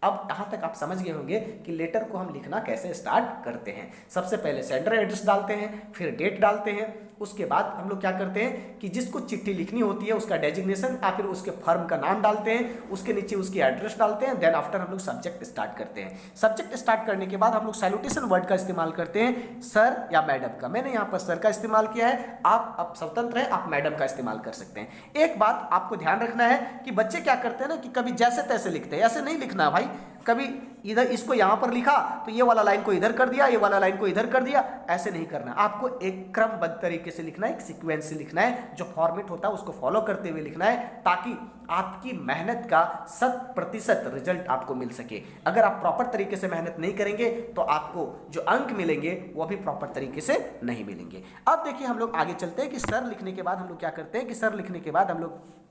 A: अब यहाँ तक आप समझ गए होंगे कि लेटर को हम लिखना कैसे स्टार्ट करते हैं। सबसे पहले सेंडर एड्रेस डालते हैं, फिर डेट डालते हैं। उसके बाद हम लोग क्या करते हैं कि जिसको चिट्ठी लिखनी होती है उसका डेजिग्नेशन या फिर उसके फर्म का नाम डालते हैं, उसके नीचे उसकी एड्रेस डालते हैं। देन आफ्टर हम लोग सब्जेक्ट स्टार्ट करते हैं। सब्जेक्ट स्टार्ट करने के बाद हम लोग सैल्यूटेशन वर्ड का इस्तेमाल करते हैं, सर या मैडम का। मैंने यहाँ पर सर का इस्तेमाल किया है, आप स्वतंत्र हैं, आप मैडम का इस्तेमाल कर सकते हैं। एक बात आपको ध्यान रखना है कि बच्चे क्या करते हैं ना कि कभी जैसे तैसे लिखते हैं। ऐसे नहीं लिखना भाई, कभी इधर इसको यहाँ पर लिखा तो ये वाला लाइन को इधर कर दिया, ये वाला लाइन को इधर कर दिया, ऐसे नहीं करना। आपको एक क्रमबद्ध तरीके से लिखना है, एक सीक्वेंस से लिखना है। जो फॉर्मेट होता है उसको फॉलो करते हुए लिखना है ताकि आपकी मेहनत का 100% रिजल्ट आपको मिल सके। अगर आप प्रॉपर तरीके से मेहनत नहीं करेंगे तो आपको जो अंक मिलेंगे वो भी प्रॉपर तरीके से नहीं मिलेंगे। अब देखिए हम लोग आगे चलते हैं कि सर लिखने के बाद हम लोग क्या करते हैं कि सर लिखने के बाद हम लोग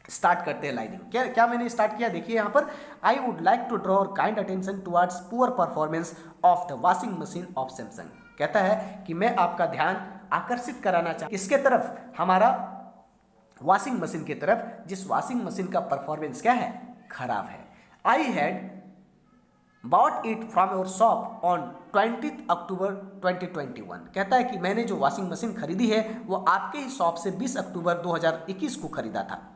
A: स्टार्ट करते हैं लाइनिंग। क्या मैंने स्टार्ट किया? देखिए यहाँ पर I would like to draw kind attention towards poor performance of the washing machine of Samsung. कहता है कि मैं आपका ध्यान आकर्षित कराना चाहता हूँ किसके तरफ? हमारा वॉशिंग मशीन की तरफ, जिस वॉशिंग मशीन का परफॉर्मेंस क्या है? खराब है। I had bought it from your shop on 20 अक्टूबर 2021। कहता है कि मैंने जो वॉशिंग मशीन खरीदी है वो आपके ही शॉप से 20 अक्टूबर 2021 को खरीदा था।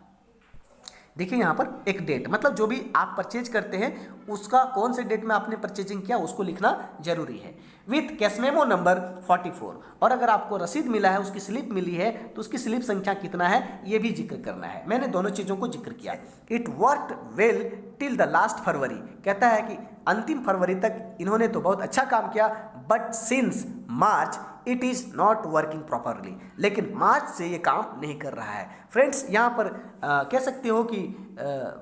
A: देखिए यहाँ पर एक डेट, मतलब जो भी आप परचेज करते हैं उसका कौन से डेट में आपने परचेजिंग किया उसको लिखना जरूरी है। With cash memo number 44। और अगर आपको रसीद मिला है, उसकी स्लिप मिली है तो उसकी स्लिप संख्या कितना है ये भी जिक्र करना है। मैंने दोनों चीज़ों को जिक्र किया। It worked well till the last February. कहता है कि अंतिम फरवरी तक इन्होंने तो बहुत अच्छा काम किया, but since March it is not working properly. लेकिन मार्च से ये काम नहीं कर रहा है। फ्रेंड्स यहाँ पर कह सकते हो कि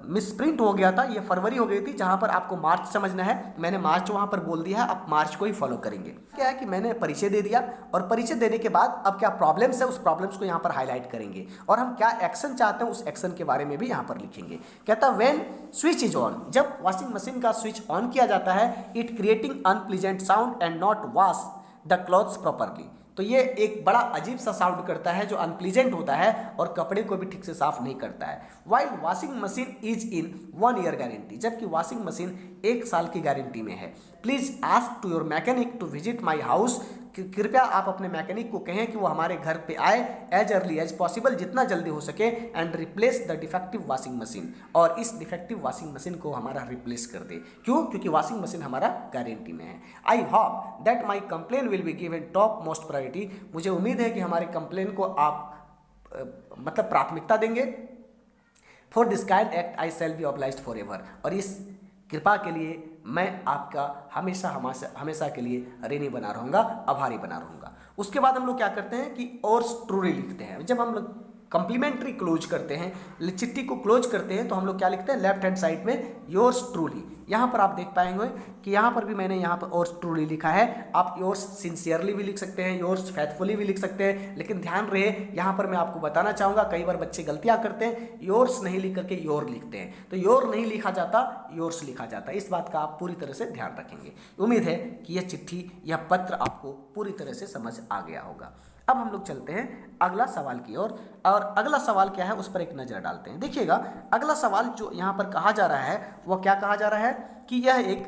A: मिसप्रिंट हो गया था, ये फरवरी हो गई थी, जहाँ पर आपको मार्च समझना है। मैंने मार्च वहाँ पर बोल दिया है, आप मार्च को ही फॉलो करेंगे। क्या है कि मैंने परिचय दे दिया, और परिचय देने के बाद अब क्या प्रॉब्लम्स है उस प्रॉब्लम्स को यहाँ पर हाईलाइट करेंगे, और हम क्या एक्शन चाहते हैं उस एक्शन के बारे में भी यहाँ पर लिखेंगे। कहता है व्हेन स्विच इज ऑन, जब वॉशिंग मशीन का स्विच ऑन किया जाता है, it creating unpleasant sound and not wash the clothes properly. तो ये एक बड़ा अजीब सा साउंड करता है जो अनप्लीजेंट होता है और कपड़े को भी ठीक से साफ नहीं करता है। While washing machine is in 1 year guarantee, जबकि वॉशिंग मशीन 1 साल की गारंटी में है। Please ask to your mechanic to visit my house, कृपया आप अपने मैकेनिक को कहें कि वो हमारे घर पे आए एज अर्ली एज पॉसिबल, जितना जल्दी हो सके, and replace the defective washing machine, और इस डिफेक्टिव वॉशिंग मशीन को हमारा रिप्लेस कर दे। क्यों? क्योंकि वॉशिंग मशीन हमारा गारंटी में है। I hope that my complain will be given top most priority, मुझे उम्मीद है कि हमारे कंप्लेन को आप मतलब प्राथमिकता देंगे। For this kind act I shall be obliged for ever, और इस कृपा के लिए मैं आपका हमेशा के लिए ऋणी बना रहूँगा, आभारी बना रहूँगा। उसके बाद हम लोग क्या करते हैं कि और ट्रूली लिखते हैं। जब हम लोग कम्प्लीमेंट्री क्लोज करते हैं, चिट्ठी को क्लोज करते हैं, तो हम लोग क्या लिखते हैं लेफ्ट हैंड साइड में योर्स ट्रूली। यहाँ पर आप देख पाएंगे कि यहाँ पर भी मैंने यहाँ पर और ट्रूली लिखा है। आप योर्स सिंसियरली भी लिख सकते हैं, योर्स फैथफुली भी लिख सकते हैं, लेकिन ध्यान रहे यहाँ पर मैं आपको बताना चाहूँगा, कई बार बच्चे गलतियाँ करते हैं, योर्स नहीं लिख करके योर लिखते हैं। तो योर नहीं लिखा जाता, योर्स लिखा जाता है। इस बात का आप पूरी तरह से ध्यान रखेंगे। उम्मीद है कि यह चिट्ठी या पत्र आपको पूरी तरह से समझ आ गया होगा। अब हम लोग चलते हैं अगला सवाल की ओर, और अगला सवाल क्या है उस पर एक नज़र डालते हैं। देखिएगा अगला सवाल जो यहाँ पर कहा जा रहा है वह क्या कहा जा रहा है कि यह एक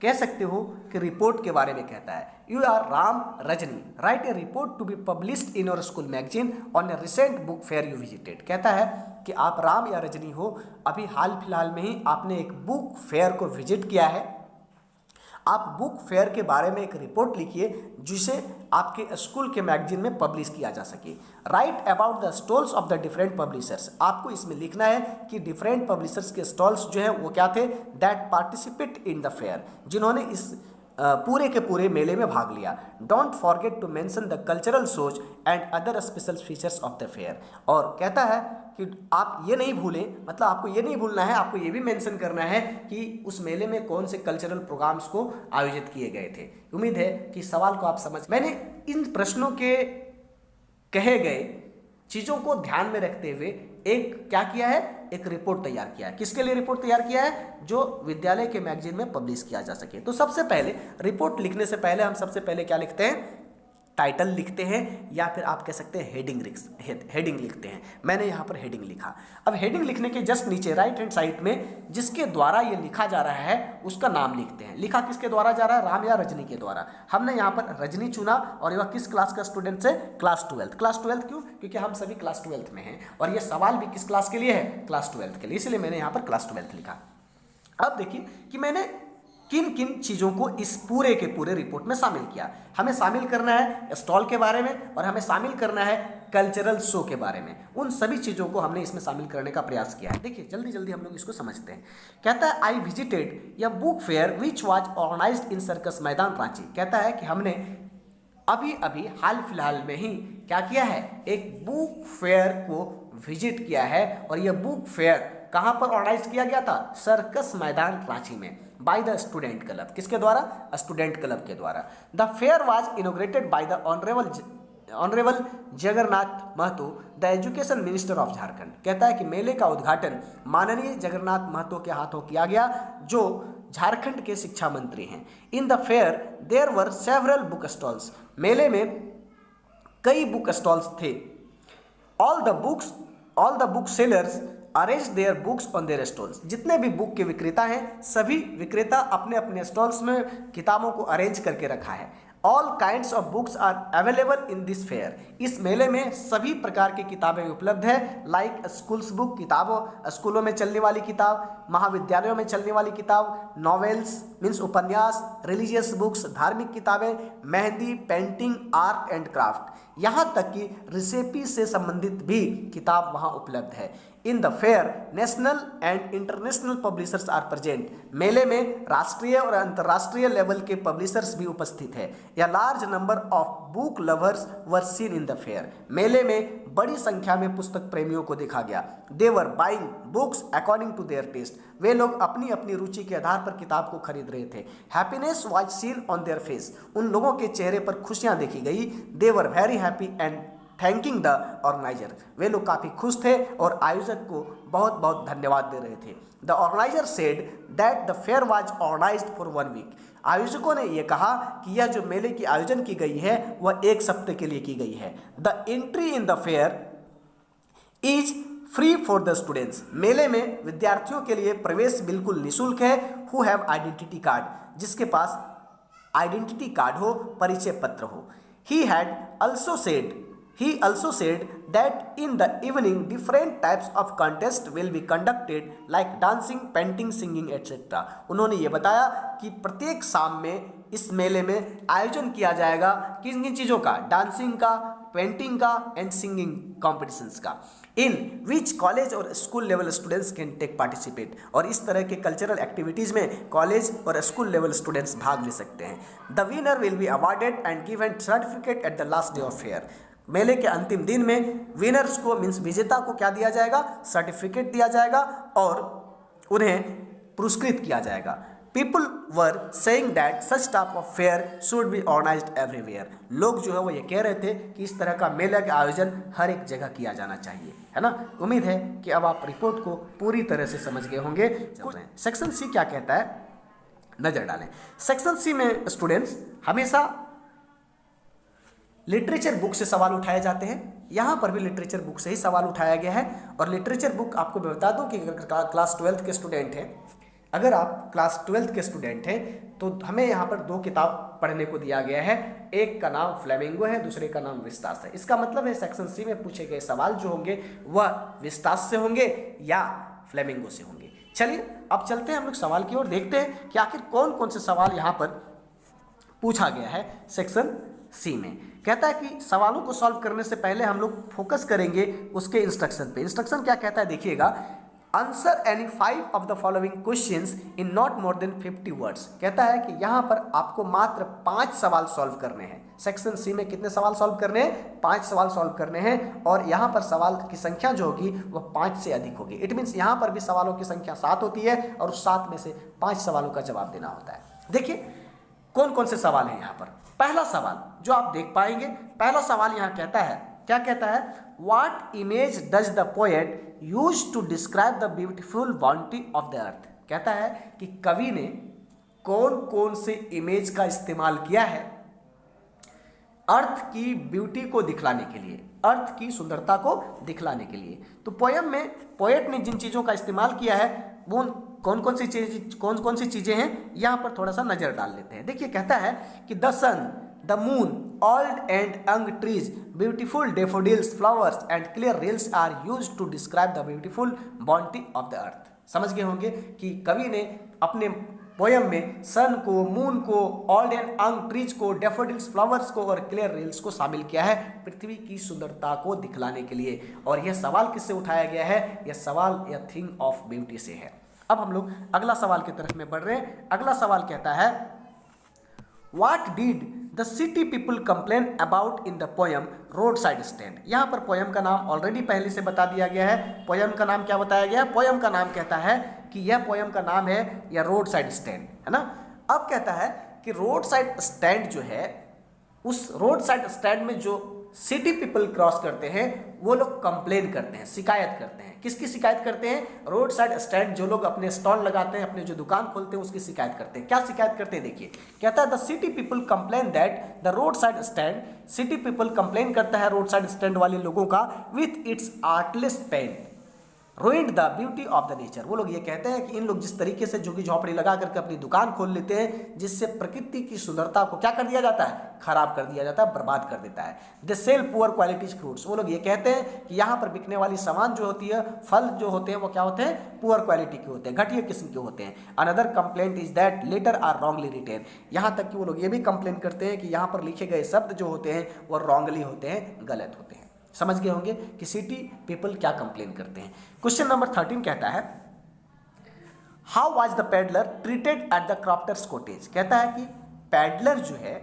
A: कह सकते हो कि रिपोर्ट के बारे में कहता है। You are Ram Rajni write a report to be published in your school magazine on a recent book fair you visited. कहता है कि आप राम या रजनी हो, अभी हाल फिलहाल में ही आपने एक बुक फेयर को विजिट किया है। आप बुक फेयर के बारे में एक रिपोर्ट लिखिए जिसे आपके स्कूल के मैगजीन में पब्लिश किया जा सके। Right about the stalls of the different publishers, आपको इसमें लिखना है कि डिफरेंट पब्लिशर्स के स्टॉल्स जो है वो क्या थे, that participate in the fair, जिन्होंने इस पूरे के पूरे मेले में भाग लिया। Don't forget to mention the cultural shows and other special features of the fair, और कहता है कि आप ये नहीं भूलें, मतलब आपको ये नहीं भूलना है, आपको ये भी मेंशन करना है कि उस मेले में कौन से कल्चरल प्रोग्राम्स को आयोजित किए गए थे। उम्मीद है कि सवाल को आप समझ। मैंने इन प्रश्नों के कहे गए चीज़ों को ध्यान में रखते हुए एक क्या किया है, एक रिपोर्ट तैयार किया है। किसके लिए रिपोर्ट तैयार किया है? जो विद्यालय के मैगजीन में पब्लिश किया जा सके। तो सबसे पहले रिपोर्ट लिखने से पहले हम सबसे पहले क्या लिखते हैं, टाइटल लिखते हैं, या फिर आप कह सकते हैं हेडिंग लिखते हैं। मैंने यहाँ पर हेडिंग लिखा। अब हेडिंग लिखने के जस्ट नीचे राइट हैंड साइड में जिसके द्वारा ये लिखा जा रहा है उसका नाम लिखते हैं। लिखा किसके द्वारा जा रहा है, राम या रजनी के द्वारा। हमने यहाँ पर रजनी चुना, और यह किस क्लास का स्टूडेंट है, क्लास 12। क्लास 12 क्यों? क्योंकि हम सभी क्लास 12 में हैं, और यह सवाल भी किस क्लास के लिए है, क्लास 12 के लिए, इसलिए मैंने यहाँ पर क्लास 12 लिखा। अब देखिए कि मैंने किन किन चीज़ों को इस पूरे के पूरे रिपोर्ट में शामिल किया। हमें शामिल करना है स्टॉल के बारे में, और हमें शामिल करना है कल्चरल शो के बारे में। उन सभी चीज़ों को हमने इसमें शामिल करने का प्रयास किया है। देखिए जल्दी जल्दी हम लोग इसको समझते हैं। कहता है I visited a book fair which was organised in circus Maidan Ranchi. कहता है कि हमने अभी अभी हाल फिलहाल में ही क्या किया है, एक बुक फेयर को विजिट किया है, और यह बुक फेयर कहाँ पर ऑर्गेनाइज किया गया था, सर्कस मैदान रांची में, बाय द स्टूडेंट क्लब। किसके द्वारा, स्टूडेंट क्लब के द्वारा। The fair was inaugurated by the honourable Jagannath Mahto, the education minister of Jharkhand. कहता है कि मेले का उद्घाटन माननीय जगन्नाथ महतो के हाथों किया गया, जो झारखंड के शिक्षा मंत्री हैं। In the fair there were several book stalls, मेले में कई बुक स्टॉल्स थे। All the book sellers arrange their books on their stalls, जितने भी बुक के विक्रेता हैं सभी विक्रेता अपने अपने स्टॉल्स में किताबों को अरेंज करके रखा है। All kinds of books are available in this fair, इस मेले में सभी प्रकार की किताबें उपलब्ध है। लाइक स्कूल्स बुक, किताबों स्कूलों में चलने वाली किताब, महाविद्यालयों में चलने वाली किताब, नॉवेल्स मीन्स उपन्यास, रिलीजियस बुक्स धार्मिक किताबें, mehndi, painting, art and craft, यहाँ तक कि रेसिपी से संबंधित भी किताब वहाँ उपलब्ध है। In the fair national and international publishers are present. मेले में राष्ट्रीय और अंतर्राष्ट्रीय लेवल के पब्लिशर्स भी उपस्थित है। या large number of book lovers were seen in the fair. मेले में बड़ी संख्या में पुस्तक प्रेमियों को देखा गया। They were buying books according to their taste. वे लोग अपनी अपनी रुचि के आधार पर किताब को खरीद रहे थे। Happiness was seen on their face. उन लोगों के चेहरे पर खुशियां देखी गई। They were very happy and thanking the organiser. वे लोग काफ़ी खुश थे और आयोजक को बहुत बहुत धन्यवाद दे रहे थे। The organiser said that the fair was organised for 1 week. आयोजकों ने यह कहा कि यह जो मेले की आयोजन की गई है वह 1 सप्ताह के लिए की गई है। The entry in the fair is free for the students. मेले में विद्यार्थियों के लिए प्रवेश बिल्कुल निःशुल्क है। हु हैव आइडेंटिटी कार्ड, जिसके पास आइडेंटिटी कार्ड हो, परिचय पत्र हो। He also said that in the evening different types of contests will be conducted like dancing, painting, singing etc. उन्होंने ये बताया कि प्रत्येक शाम में इस मेले में आयोजन किया जाएगा किन किन चीज़ों का, डांसिंग का, पेंटिंग का एंड सिंगिंग कॉम्पिटिशन्स का। इन विच कॉलेज और school level students can take participate. और इस तरह के कल्चरल एक्टिविटीज़ में कॉलेज और स्कूल लेवल स्टूडेंट्स भाग ले सकते हैं। The winner will be awarded and given certificate at the last day of fair. मेले के अंतिम दिन में विनर्स को मीन्स विजेता को क्या दिया जाएगा, सर्टिफिकेट दिया जाएगा और उन्हें पुरस्कृत किया जाएगा। People were saying that such type of fair should be organised everywhere. लोग जो है वो ये कह रहे थे कि इस तरह का मेला का आयोजन हर एक जगह किया जाना चाहिए, है ना। उम्मीद है कि अब आप रिपोर्ट को पूरी तरह से समझ गए होंगे। सेक्शन सी क्या कहता है, नजर डालें। सेक्शन सी में स्टूडेंट्स हमेशा लिटरेचर बुक से सवाल उठाए जाते हैं। यहाँ पर भी लिटरेचर बुक से ही सवाल उठाया गया है। और लिटरेचर बुक आपको मैं बता दूँ कि अगर क्लास 12th के स्टूडेंट हैं, अगर आप क्लास 12th के स्टूडेंट हैं तो हमें यहाँ पर 2 किताब पढ़ने को दिया गया है। एक का नाम फ्लेमिंगो है, दूसरे का नाम विस्तास है। इसका मतलब है सेक्शन सी में पूछे गए सवाल जो होंगे वह विस्तास से होंगे या फ्लेमिंगो से होंगे। चलिए अब चलते हैं हम लोग सवाल की ओर, देखते हैं कि आखिर कौन कौन से सवाल यहाँ पर पूछा गया है सेक्शन सी में। कहता है कि सवालों को सॉल्व करने से पहले हम लोग फोकस करेंगे उसके इंस्ट्रक्शन पे। इंस्ट्रक्शन क्या कहता है देखिएगा, answer any 5 of the following questions in not more than 50 words. कहता है कि यहाँ पर आपको मात्र 5 सवाल सॉल्व करने हैं। सेक्शन सी में कितने सवाल सॉल्व करने हैं, 5 सवाल सॉल्व करने हैं। और यहाँ पर सवाल की संख्या जो होगी वह 5 से अधिक होगी। इट मीन्स यहाँ पर भी सवालों की संख्या 7 होती है और उस 7 में से 5 सवालों का जवाब देना होता है। देखिए कौन कौन से सवाल हैं यहाँ पर। पहला सवाल जो आप देख पाएंगे, पहला सवाल यहाँ कहता है, क्या कहता है, what image does the poet use to describe the beautiful bounty of the earth. कहता है कि कवि ने कौन कौन से इमेज का इस्तेमाल किया है अर्थ की ब्यूटी को दिखलाने के लिए, अर्थ की सुंदरता को दिखलाने के लिए। तो पोयम में पोएट ने जिन चीज़ों का इस्तेमाल किया है वो कौन कौन सी चीज़ें हैं, यहाँ पर थोड़ा सा नज़र डाल लेते हैं। देखिए कहता है कि the sun, the moon, old and young trees, beautiful daffodils, flowers and clear rills are used to describe the beautiful bounty of the earth. समझ गए होंगे कि कवि ने अपने पोयम में सन को, मून को, ओल्ड एंड यंग ट्रीज को, डेफोडिल्स, फ्लावर्स को और क्लियर रील्स को शामिल किया है पृथ्वी की सुंदरता को दिखलाने के लिए। और यह सवाल किससे उठाया गया है, यह सवाल यह थिंग ऑफ ब्यूटी से है। अब हम लोग अगला सवाल की तरफ में बढ़ रहे हैं। अगला सवाल कहता है, what did the city people complain about in the poem road side stand. यहाँ पर पोयम का नाम ऑलरेडी पहले से बता दिया गया है। पोयम का नाम क्या बताया गया है, पोयम का नाम कहता है कि यह पोयम का नाम है या रोड साइड स्टैंड, है ना। अब कहता है कि रोड साइड स्टैंड जो है, उस रोड साइड स्टैंड में जो सिटी पीपल क्रॉस करते हैं वो लोग कंप्लेन करते हैं, शिकायत करते हैं। किसकी शिकायत करते हैं, रोड साइड स्टैंड जो लोग अपने स्टॉल लगाते हैं, अपने जो दुकान खोलते हैं उसकी शिकायत करते हैं। क्या शिकायत करते हैं देखिए, कहता है the city people complain that the roadside stand, city people complain करता है रोड साइड स्टैंड वाले लोगों का, with its artless paint ruined the beauty of the nature. वो लोग ये कहते हैं कि इन लोग जिस तरीके से झुग्गी झोपड़ी लगा करके अपनी दुकान खोल लेते हैं, जिससे प्रकृति की सुंदरता को क्या कर दिया जाता है, खराब कर दिया जाता है, बर्बाद कर देता है। They sell poor qualities fruits. वो लोग ये कहते हैं कि यहाँ पर बिकने वाली सामान जो होती है, फल जो होते हैं वो क्या होते हैं, पुअर क्वालिटी के होते हैं, घटिया किस्म के होते हैं। Another complaint is that letter are wrongly written. यहाँ तक कि वो लोग ये भी कंप्लेन करते हैं कि यहाँ पर लिखे गए शब्द जो होते हैं वो रॉन्गली होते हैं, गलत होते हैं। समझ गए होंगे कि सिटी पीपल क्या कंप्लेन करते हैं। क्वेश्चन नंबर 13 कहता है how was the peddler treated at the crofter's cottage. कहता है कि पैडलर जो है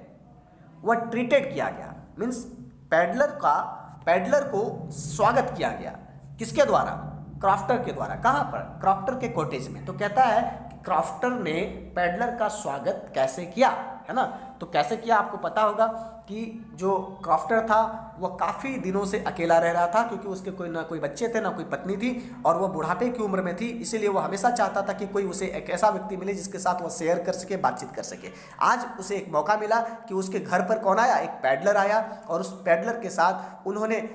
A: वह ट्रीटेड किया गया, मीन्स पैडलर को स्वागत किया गया किसके द्वारा, क्रॉफ्टर के द्वारा। कहाँ पर, क्रॉफ्टर के कॉटेज में। तो कहता है कि क्रॉफ्टर ने पैडलर का स्वागत कैसे किया, है ना। तो कैसे किया आपको पता होगा कि जो क्रॉफ्टर था वह काफ़ी दिनों से अकेला रह रहा था, क्योंकि उसके कोई ना कोई बच्चे थे ना कोई पत्नी थी, और वह बुढ़ापे की उम्र में थी। इसीलिए वह हमेशा चाहता था कि कोई उसे एक ऐसा व्यक्ति मिले जिसके साथ वह शेयर कर सके, बातचीत कर सके। आज उसे एक मौका मिला कि उसके घर पर कौन आया, एक पैडलर आया, और उस पैडलर के साथ उन्होंने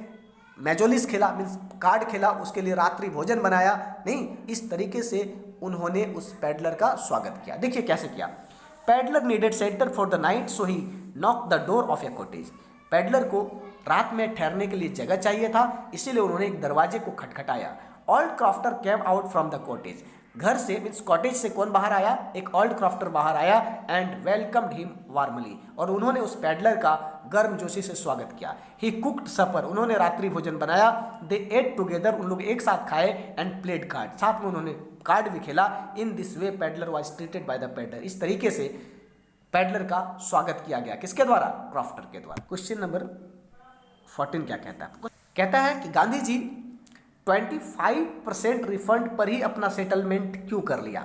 A: मैजोलिस खेला, मीन्स कार्ड खेला, उसके लिए रात्रि भोजन बनाया। नहीं, इस तरीके से उन्होंने उस पैडलर का स्वागत किया। देखिए कैसे किया। Peddler needed shelter for the night so he knock the door of A cottage. Peddler को रात में ठहरने के लिए जगह चाहिए था, इसीलिए उन्होंने एक दरवाजे को खटखटाया। Old crofter came out from the cottage. घर से मीन्स कॉटेज से कौन बाहर आया, एक ओल्ड क्रॉफ्टर बाहर आया, एंड वेलकम्ड हिम वार्मली, और उन्होंने उस पैडलर का गर्मजोशी से स्वागत किया। ही कुक्ड सपर, उन्होंने रात्रि भोजन बनाया। दे एट टुगेदर, उन लोग एक साथ खाए, एंड प्लेड कार्ड, साथ में उन्होंने कार्ड भी खेला। In this way peddler was treated by the peddler. इस तरीके से पैडलर का स्वागत किया गया किसके द्वारा, क्रॉफ्टर के द्वारा। क्वेश्चन नंबर 14 क्या कहता है, कहता है कि गांधी जी 25% रिफंड पर ही अपना सेटलमेंट क्यों कर लिया।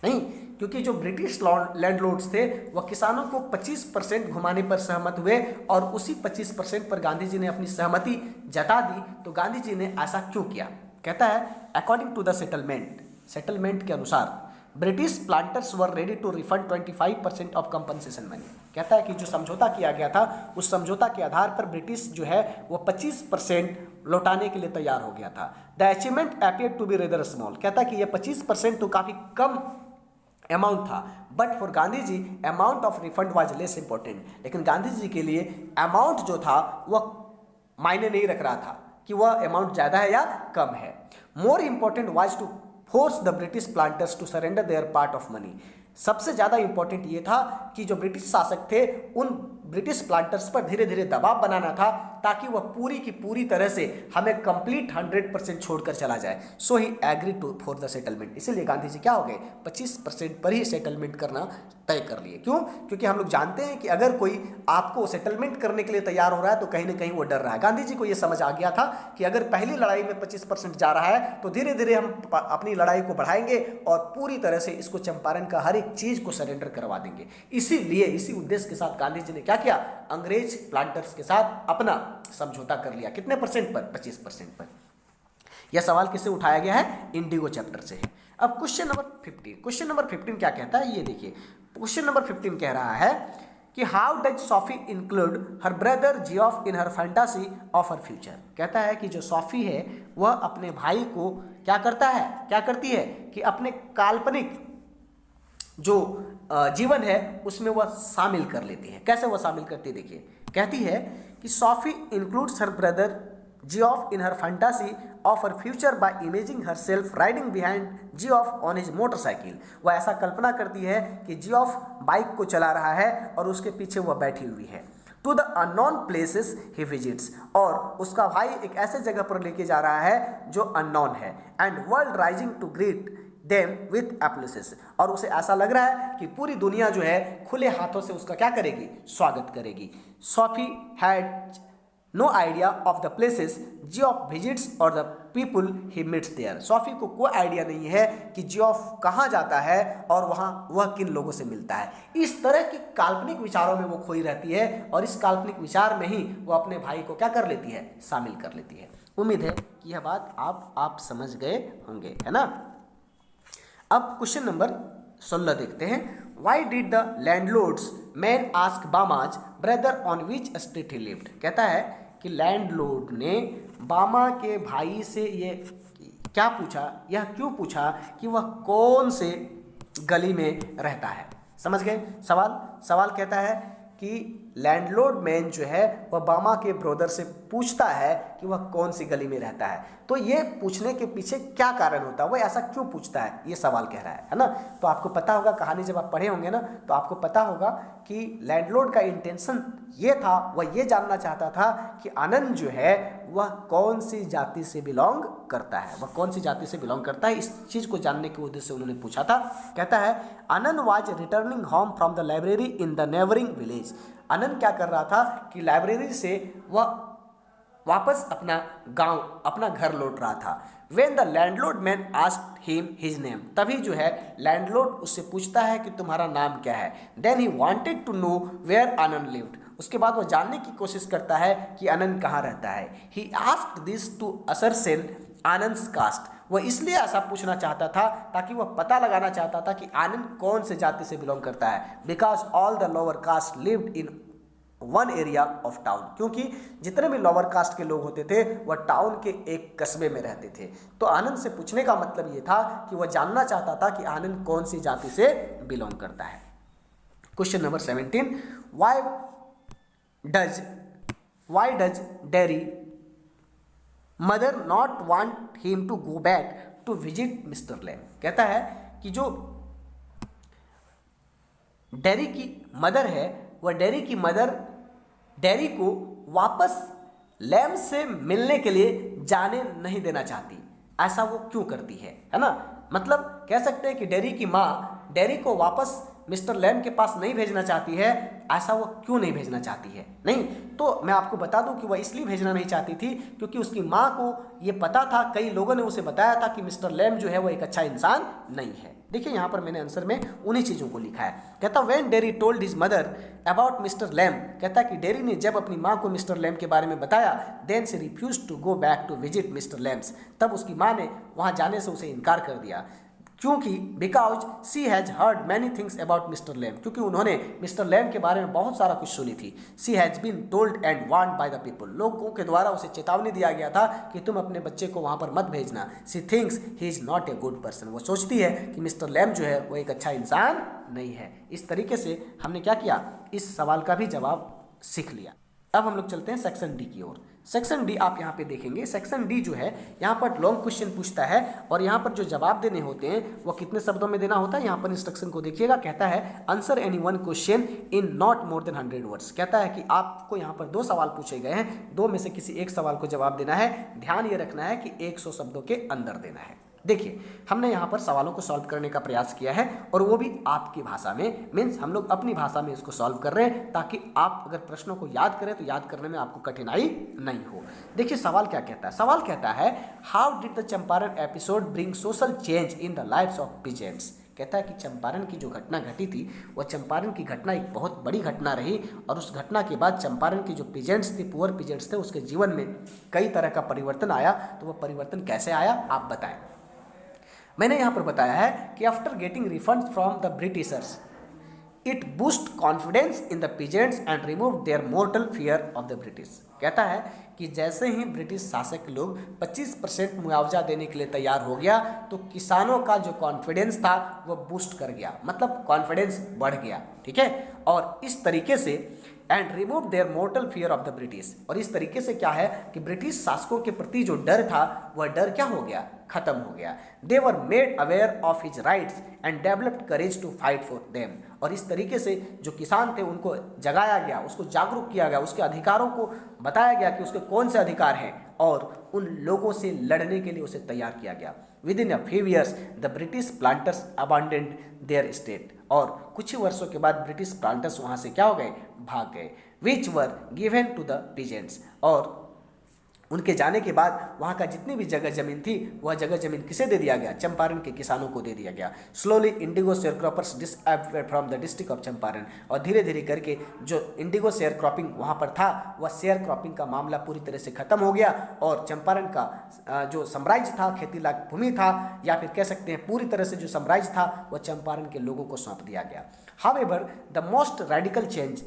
A: नहीं, क्योंकि जो ब्रिटिश लैंडलॉर्ड्स थे वह किसानों को 25% घुमाने पर सहमत हुए, और उसी 25% पर गांधी जी ने अपनी सहमति जता दी। तो गांधी जी ने ऐसा क्यों किया। कहता है अकॉर्डिंग टू द सेटलमेंट के अनुसार British planters were ready to refund 25% of compensation money. कहता है कि जो समझौता किया गया था उस समझौता के आधार पर ब्रिटिश जो है वो 25% लौटाने के लिए तैयार हो गया था। The achievement appear to be rather small. कहता है कि यह 25% तो काफ़ी कम अमाउंट था, but for Gandhi ji amount of refund was less important. लेकिन गांधी जी के लिए अमाउंट जो था वह मायने नहीं रख रहा था कि वह अमाउंट ज़्यादा है या कम है। More important was to force the British planters to surrender their part of money. सबसे ज़्यादा इंपॉर्टेंट ये था कि जो ब्रिटिश शासक थे उन ब्रिटिश प्लांटर्स पर धीरे धीरे दबाव बनाना था, ताकि वह पूरी की पूरी तरह से हमें कंप्लीट 100% छोड़कर चला जाए। So he agree to for the settlement. इसीलिए गांधी जी क्या हो गए, 25% पर ही सेटलमेंट करना तय कर लिए। क्यों, क्योंकि हम लोग जानते हैं कि अगर कोई आपको सेटलमेंट करने के लिए तैयार हो रहा है तो कहीं ना कहीं वो डर रहा है। गांधी जी को ये समझ आ गया था कि अगर पहली लड़ाई में 25% जा रहा है तो धीरे धीरे हम अपनी लड़ाई को बढ़ाएंगे और पूरी तरह से इसको चंपारण का हर एक चीज़ को सरेंडर करवा देंगे। इसीलिए इसी उद्देश्य के साथ गांधी जी ने क्या किया, अंग्रेज प्लांटर्स के साथ अपना समझौता कर लिया। कितने परसेंट पर, 25% पर। यह सवाल किससे उठाया गया है, इंडिगो चैप्टर से है। अब क्वेश्चन नंबर 15 क्या कहता है, ये देखिए। क्वेश्चन नंबर 15 कह रहा है कि how does Sophie include her brother Geoff in her fantasy of her future. कहता है कि जो सॉफी है वह अपने भाई को क्या करती है कि अपने काल्पनिक जो जीवन है उसमें वह शामिल कर लेती है। कैसे वह शामिल करती है, देखिए। कहती है कि Sophie includes her brother Geoff in her fantasy of her future by imagining herself riding behind Geoff on his motorcycle. वह ऐसा कल्पना करती है कि जियोफ बाइक को चला रहा है और उसके पीछे वह बैठी हुई है। To the unknown places he visits, और उसका भाई एक ऐसे जगह पर लेके जा रहा है जो अननोन है। And world rising to greet them with applauses, और उसे ऐसा लग रहा है कि पूरी दुनिया जो है खुले हाथों से उसका क्या करेगी, स्वागत करेगी। Sophie had no idea of the places जियोफ विजिट्स और the people he meets there. Sophie को कोई आइडिया नहीं है कि जियोफ कहाँ जाता है और वहाँ वह किन लोगों से मिलता है। इस तरह के काल्पनिक विचारों में वो खोई रहती है, और इस काल्पनिक विचार में ही वो अपने भाई को क्या कर लेती है, शामिल कर लेती है। उम्मीद है कि यह बात आप समझ गए होंगे, है ना। अब क्वेश्चन नंबर 16 देखते हैं। Why did the landlord's man ask Bama's brother on which street he lived. कहता है कि लैंडलॉर्ड ने बामा के भाई से ये क्या पूछा, यह क्यों पूछा कि वह कौन से गली में रहता है। समझ गए सवाल कहता है कि लैंडलॉर्ड मैन जो है वह बामा के ब्रदर से पूछता है कि वह कौन सी गली में रहता है। तो ये पूछने के पीछे क्या कारण होता है, वह ऐसा क्यों पूछता है, ये सवाल कह रहा है ना। तो आपको पता होगा, कहानी जब आप पढ़े होंगे ना तो आपको पता होगा कि लैंडलॉर्ड का इंटेंशन ये था, वह ये जानना चाहता था कि आनंद जो है वह कौन सी जाति से बिलोंग करता है, वह कौन सी जाति से बिलोंग करता है। इस चीज़ को जानने के उद्देश्य से उन्होंने पूछा था। कहता है Anand was returning home from the library in the neighbouring village. Anand क्या कर रहा था कि लाइब्रेरी से वह वापस अपना गांव, अपना घर लौट रहा था। When the landlord man asked him his name, तभी जो है लैंडलॉर्ड उससे पूछता है कि तुम्हारा नाम क्या है। Then he wanted to know where Anand lived, उसके बाद वो जानने की कोशिश करता है कि आनंद कहाँ रहता है। He asked this to ascertain Anand's caste, वह इसलिए ऐसा पूछना चाहता था ताकि वह पता लगाना चाहता था कि आनंद कौन से जाति से बिलोंग करता है। Because all the lower caste lived in one area of town, क्योंकि जितने भी लोअर कास्ट के लोग होते थे वह टाउन के एक कस्बे में रहते थे। तो आनंद से पूछने का मतलब ये था कि वह जानना चाहता था कि आनंद कौन सी जाति से बिलोंग करता है। Question number 17, why does Derry mother not want him to go back to visit Mr Lamb. कहता है कि जो डेरी की मदर है, वह डेरी की मदर डेरी को वापस लैम से मिलने के लिए जाने नहीं देना चाहती। ऐसा वो क्यों करती है ना। मतलब कह सकते हैं कि डेरी की माँ डेरी को वापस मिस्टर लैम के पास नहीं भेजना चाहती है। ऐसा वो क्यों नहीं भेजना चाहती है? नहीं तो मैं आपको बता दूं कि वह इसलिए भेजना नहीं चाहती थी क्योंकि उसकी माँ को ये पता था, कई लोगों ने उसे बताया था कि मिस्टर लैम जो है वो एक अच्छा इंसान नहीं है। देखिए यहाँ पर मैंने आंसर में उन्हीं चीज़ों को लिखा है। कहता when Derry told his mother about Mr Lamb, कहता कि डेरी ने जब अपनी माँ को मिस्टर लैम के बारे में बताया, then she refuse to go back to visit Mr Lamb's, तब उसकी माँ ने वहाँ जाने से उसे इनकार कर दिया। क्योंकि because she has heard many things about Mr Lamb, क्योंकि उन्होंने मिस्टर लैम के बारे में बहुत सारा कुछ सुनी थी। She has been told and warned by the people, लोगों के द्वारा उसे चेतावनी दिया गया था कि तुम अपने बच्चे को वहाँ पर मत भेजना। She thinks he is not a good person, वो सोचती है कि मिस्टर लैम जो है वो एक अच्छा इंसान नहीं है। इस तरीके से हमने क्या किया, इस सवाल का भी जवाब सीख लिया। अब हम लोग चलते हैं सेक्शन डी की ओर। सेक्शन डी आप यहाँ पे देखेंगे, सेक्शन डी जो है यहाँ पर लॉन्ग क्वेश्चन पूछता है और यहाँ पर जो जवाब देने होते हैं वो कितने शब्दों में देना होता है। यहाँ पर इंस्ट्रक्शन को देखिएगा, कहता है answer any one question in not more than 100 words. कहता है कि आपको यहाँ पर 2 सवाल पूछे गए हैं, 2 में से किसी एक सवाल को जवाब देना है। ध्यान ये रखना है कि 100 शब्दों के अंदर देना है। देखिए हमने यहाँ पर सवालों को सॉल्व करने का प्रयास किया है और वो भी आपकी भाषा में, मीन्स हम लोग अपनी भाषा में इसको सॉल्व कर रहे हैं ताकि आप अगर प्रश्नों को याद करें तो याद करने में आपको कठिनाई नहीं हो। देखिए सवाल क्या कहता है, सवाल कहता है how did the Champaran episode bring social change in the lives of peasants. कहता है कि चंपारण की जो घटना घटी थी वह चंपारण की घटना एक बहुत बड़ी घटना रही और उस घटना के बाद चंपारण की जो पीजेंट्स थी, पुअर पीजेंट्स थे, उसके जीवन में कई तरह का परिवर्तन आया। तो वह परिवर्तन कैसे आया आप बताएं। मैंने यहाँ पर बताया है कि after getting refund from the Britishers it boost confidence in the peasants and remove their mortar fear of the British. कहता है कि जैसे ही ब्रिटिश शासक लोग 25% मुआवजा देने के लिए तैयार हो गया तो किसानों का जो कॉन्फिडेंस था वो बूस्ट कर गया, मतलब कॉन्फिडेंस बढ़ गया। ठीक है, और इस तरीके से and remove their mortar fear of the British, और इस तरीके से क्या है कि ब्रिटिश शासकों के प्रति जो डर था वह डर क्या हो गया, खत्म हो गया। They were made aware of his rights and developed courage to fight for them, और इस तरीके से जो किसान थे उनको जगाया गया, उसको जागरूक किया गया, उसके अधिकारों को बताया गया कि उसके कौन से अधिकार हैं और उन लोगों से लड़ने के लिए उसे तैयार किया गया। With in a few years the British planters abandoned there state, और कुछ ही वर्षों के बाद ब्रिटिश प्लांटर्स वहाँ से क्या हो गए, भाग गए। Which were given to the peasants, और उनके जाने के बाद वहाँ का जितनी भी जगह जमीन थी वह जगह जमीन किसे दे दिया गया, चंपारण के किसानों को दे दिया गया। Slowly Indigo share croppers disappeared from the district of Champaran, और धीरे धीरे करके जो इंडिगो शेयर क्रॉपिंग वहाँ पर था वह शेयर क्रॉपिंग का मामला पूरी तरह से खत्म हो गया और चंपारण का जो साम्राज्य था, खेती लायक भूमि था, या फिर कह सकते हैं पूरी तरह से जो साम्राज्य था वह चंपारण के लोगों को सौंप दिया गया। However the most radical change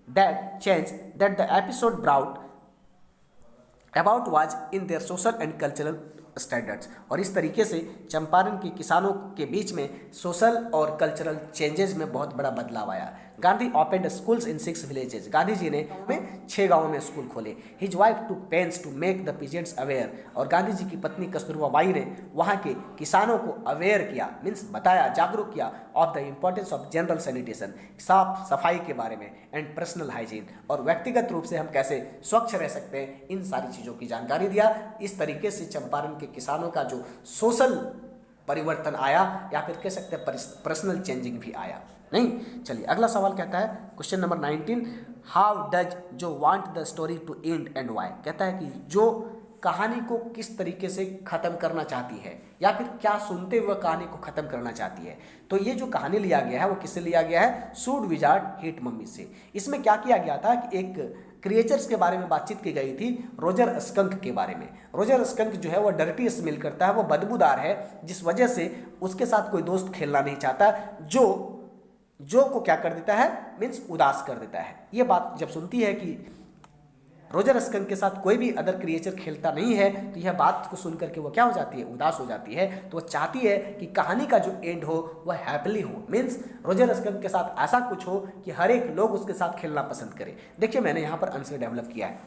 A: that the episode brought about was in their social and cultural standards, और इस तरीके से चंपारण के किसानों के बीच में सोशल और कल्चरल चेंजेस में बहुत बड़ा बदलाव आया। Gandhi opened schools in 6 villages, Gandhi ji ने 6 गांवों में स्कूल खोले। His wife to pains to make the peasants aware, और गांधी जी की पत्नी कस्तूरबा बाई ने वहाँ के किसानों को अवेयर किया, मीन्स बताया, जागरूक किया of the importance of general sanitation, साफ सफाई के बारे में, एंड पर्सनल हाइजीन, और व्यक्तिगत रूप से हम कैसे स्वच्छ रह सकते हैं, इन सारी चीज़ों की जानकारी दिया। इस तरीके से चंपारण के किसानों का जो सोशल परिवर्तन आया, या फिर कह सकते हैं पर्सनल चेंजिंग भी आया। नहीं, चलिए अगला सवाल कहता है question number 19, how does Jo want the story to end and why, कहता है कि जो कहानी को किस तरीके से ख़त्म करना चाहती है, या फिर क्या सुनते हुए कहानी को ख़त्म करना चाहती है। तो ये जो कहानी लिया गया है वो किससे लिया गया है, शूड विजार्ड हिट मम्मी से। इसमें क्या किया गया था कि एक क्रिएचर्स के बारे में बातचीत की गई थी, रोजर स्कंक के बारे में। रोजर स्कंक जो है वो डर्टी स्मेल करता है, वो बदबूदार है, जिस वजह से उसके साथ कोई दोस्त खेलना नहीं चाहता, जो को क्या कर देता है, मीन्स उदास कर देता है। ये बात जब सुनती है कि रोजर स्कंक के साथ कोई भी अदर क्रिएचर खेलता नहीं है, तो यह बात को सुन करके वो क्या हो जाती है, उदास हो जाती है। तो वो चाहती है कि कहानी का जो एंड हो वह हैप्पीली हो, मीन्स रोजर स्कंक के साथ ऐसा कुछ हो कि हर एक लोग उसके साथ खेलना पसंद करें। देखिए मैंने यहाँ पर आंसर डेवलप किया है।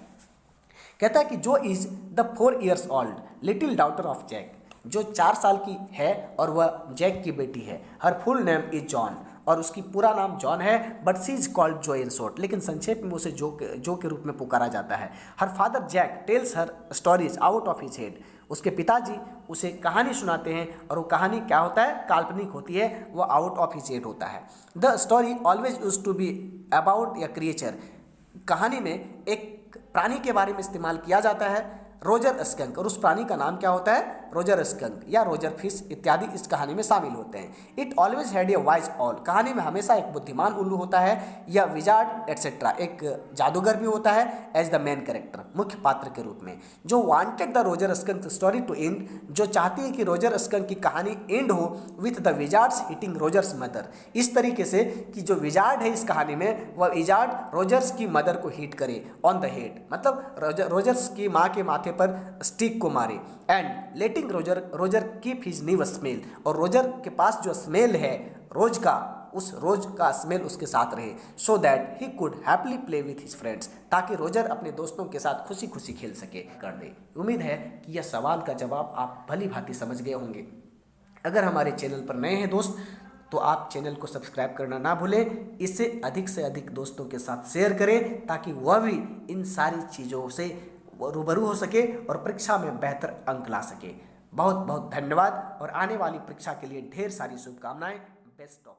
A: कहता है कि Jo is the 4 years old little daughter of Jack, जो 4 साल की है और वह जैक की बेटी है। हर फुल नेम इज जॉन, और उसकी पूरा नाम जॉन है, बट सी इज कॉल्ड जो इन शॉर्ट, लेकिन संक्षेप में उसे जो के रूप में पुकारा जाता है। Her father Jack tells her stories out of his head, उसके पिताजी उसे कहानी सुनाते हैं, और वो कहानी क्या होता है, काल्पनिक होती है, वो आउट ऑफ हिज हेड होता है। The story always used to be about a creature, कहानी में एक प्राणी के बारे में इस्तेमाल किया जाता है, रोजर स्कंक, और उस प्राणी का नाम क्या होता है, रोजर स्कंक या रोजर फिश इत्यादि इस कहानी में शामिल होते हैं। It always had a wise all, कहानी में हमेशा एक बुद्धिमान उल्लू होता है, या विजार्ड एटसेट्रा, एक जादूगर भी होता है एज द मेन कैरेक्टर, मुख्य पात्र के रूप में। Jo wanted the Roger Skunk story to end, जो चाहती है कि रोजर स्कंक की कहानी एंड हो with the wizards hitting Roger's mother, इस तरीके से कि जो विजार्ड है इस कहानी में वह विजार्ड रोजर्स की मदर को हिट करे ऑन द हेड, मतलब रोजर्स की माँ के माथे पर स्टिक को मारे, and letting Roger keep his new smell, और रोजर के पास जो स्मेल है रोज का, उस रोज का स्मेल उसके साथ रहे, so that he could happily play with his friends, ताकि रोजर अपने दोस्तों के साथ खुशी खुशी खेल सके कर दे। उम्मीद है कि यह सवाल का जवाब आप भली भांति समझ गए होंगे। अगर हमारे चैनल पर नए हैं दोस्त, तो आप चैनल को सब्सक्राइब करना ना भूलें, इससे अधिक दोस्तों के साथ शेयर करें, ताकि वह भी इन सारी चीज़ों से रूबरू हो सके और परीक्षा में बेहतर अंक ला सके। बहुत बहुत धन्यवाद, और आने वाली परीक्षा के लिए ढेर सारी शुभकामनाएं। Best of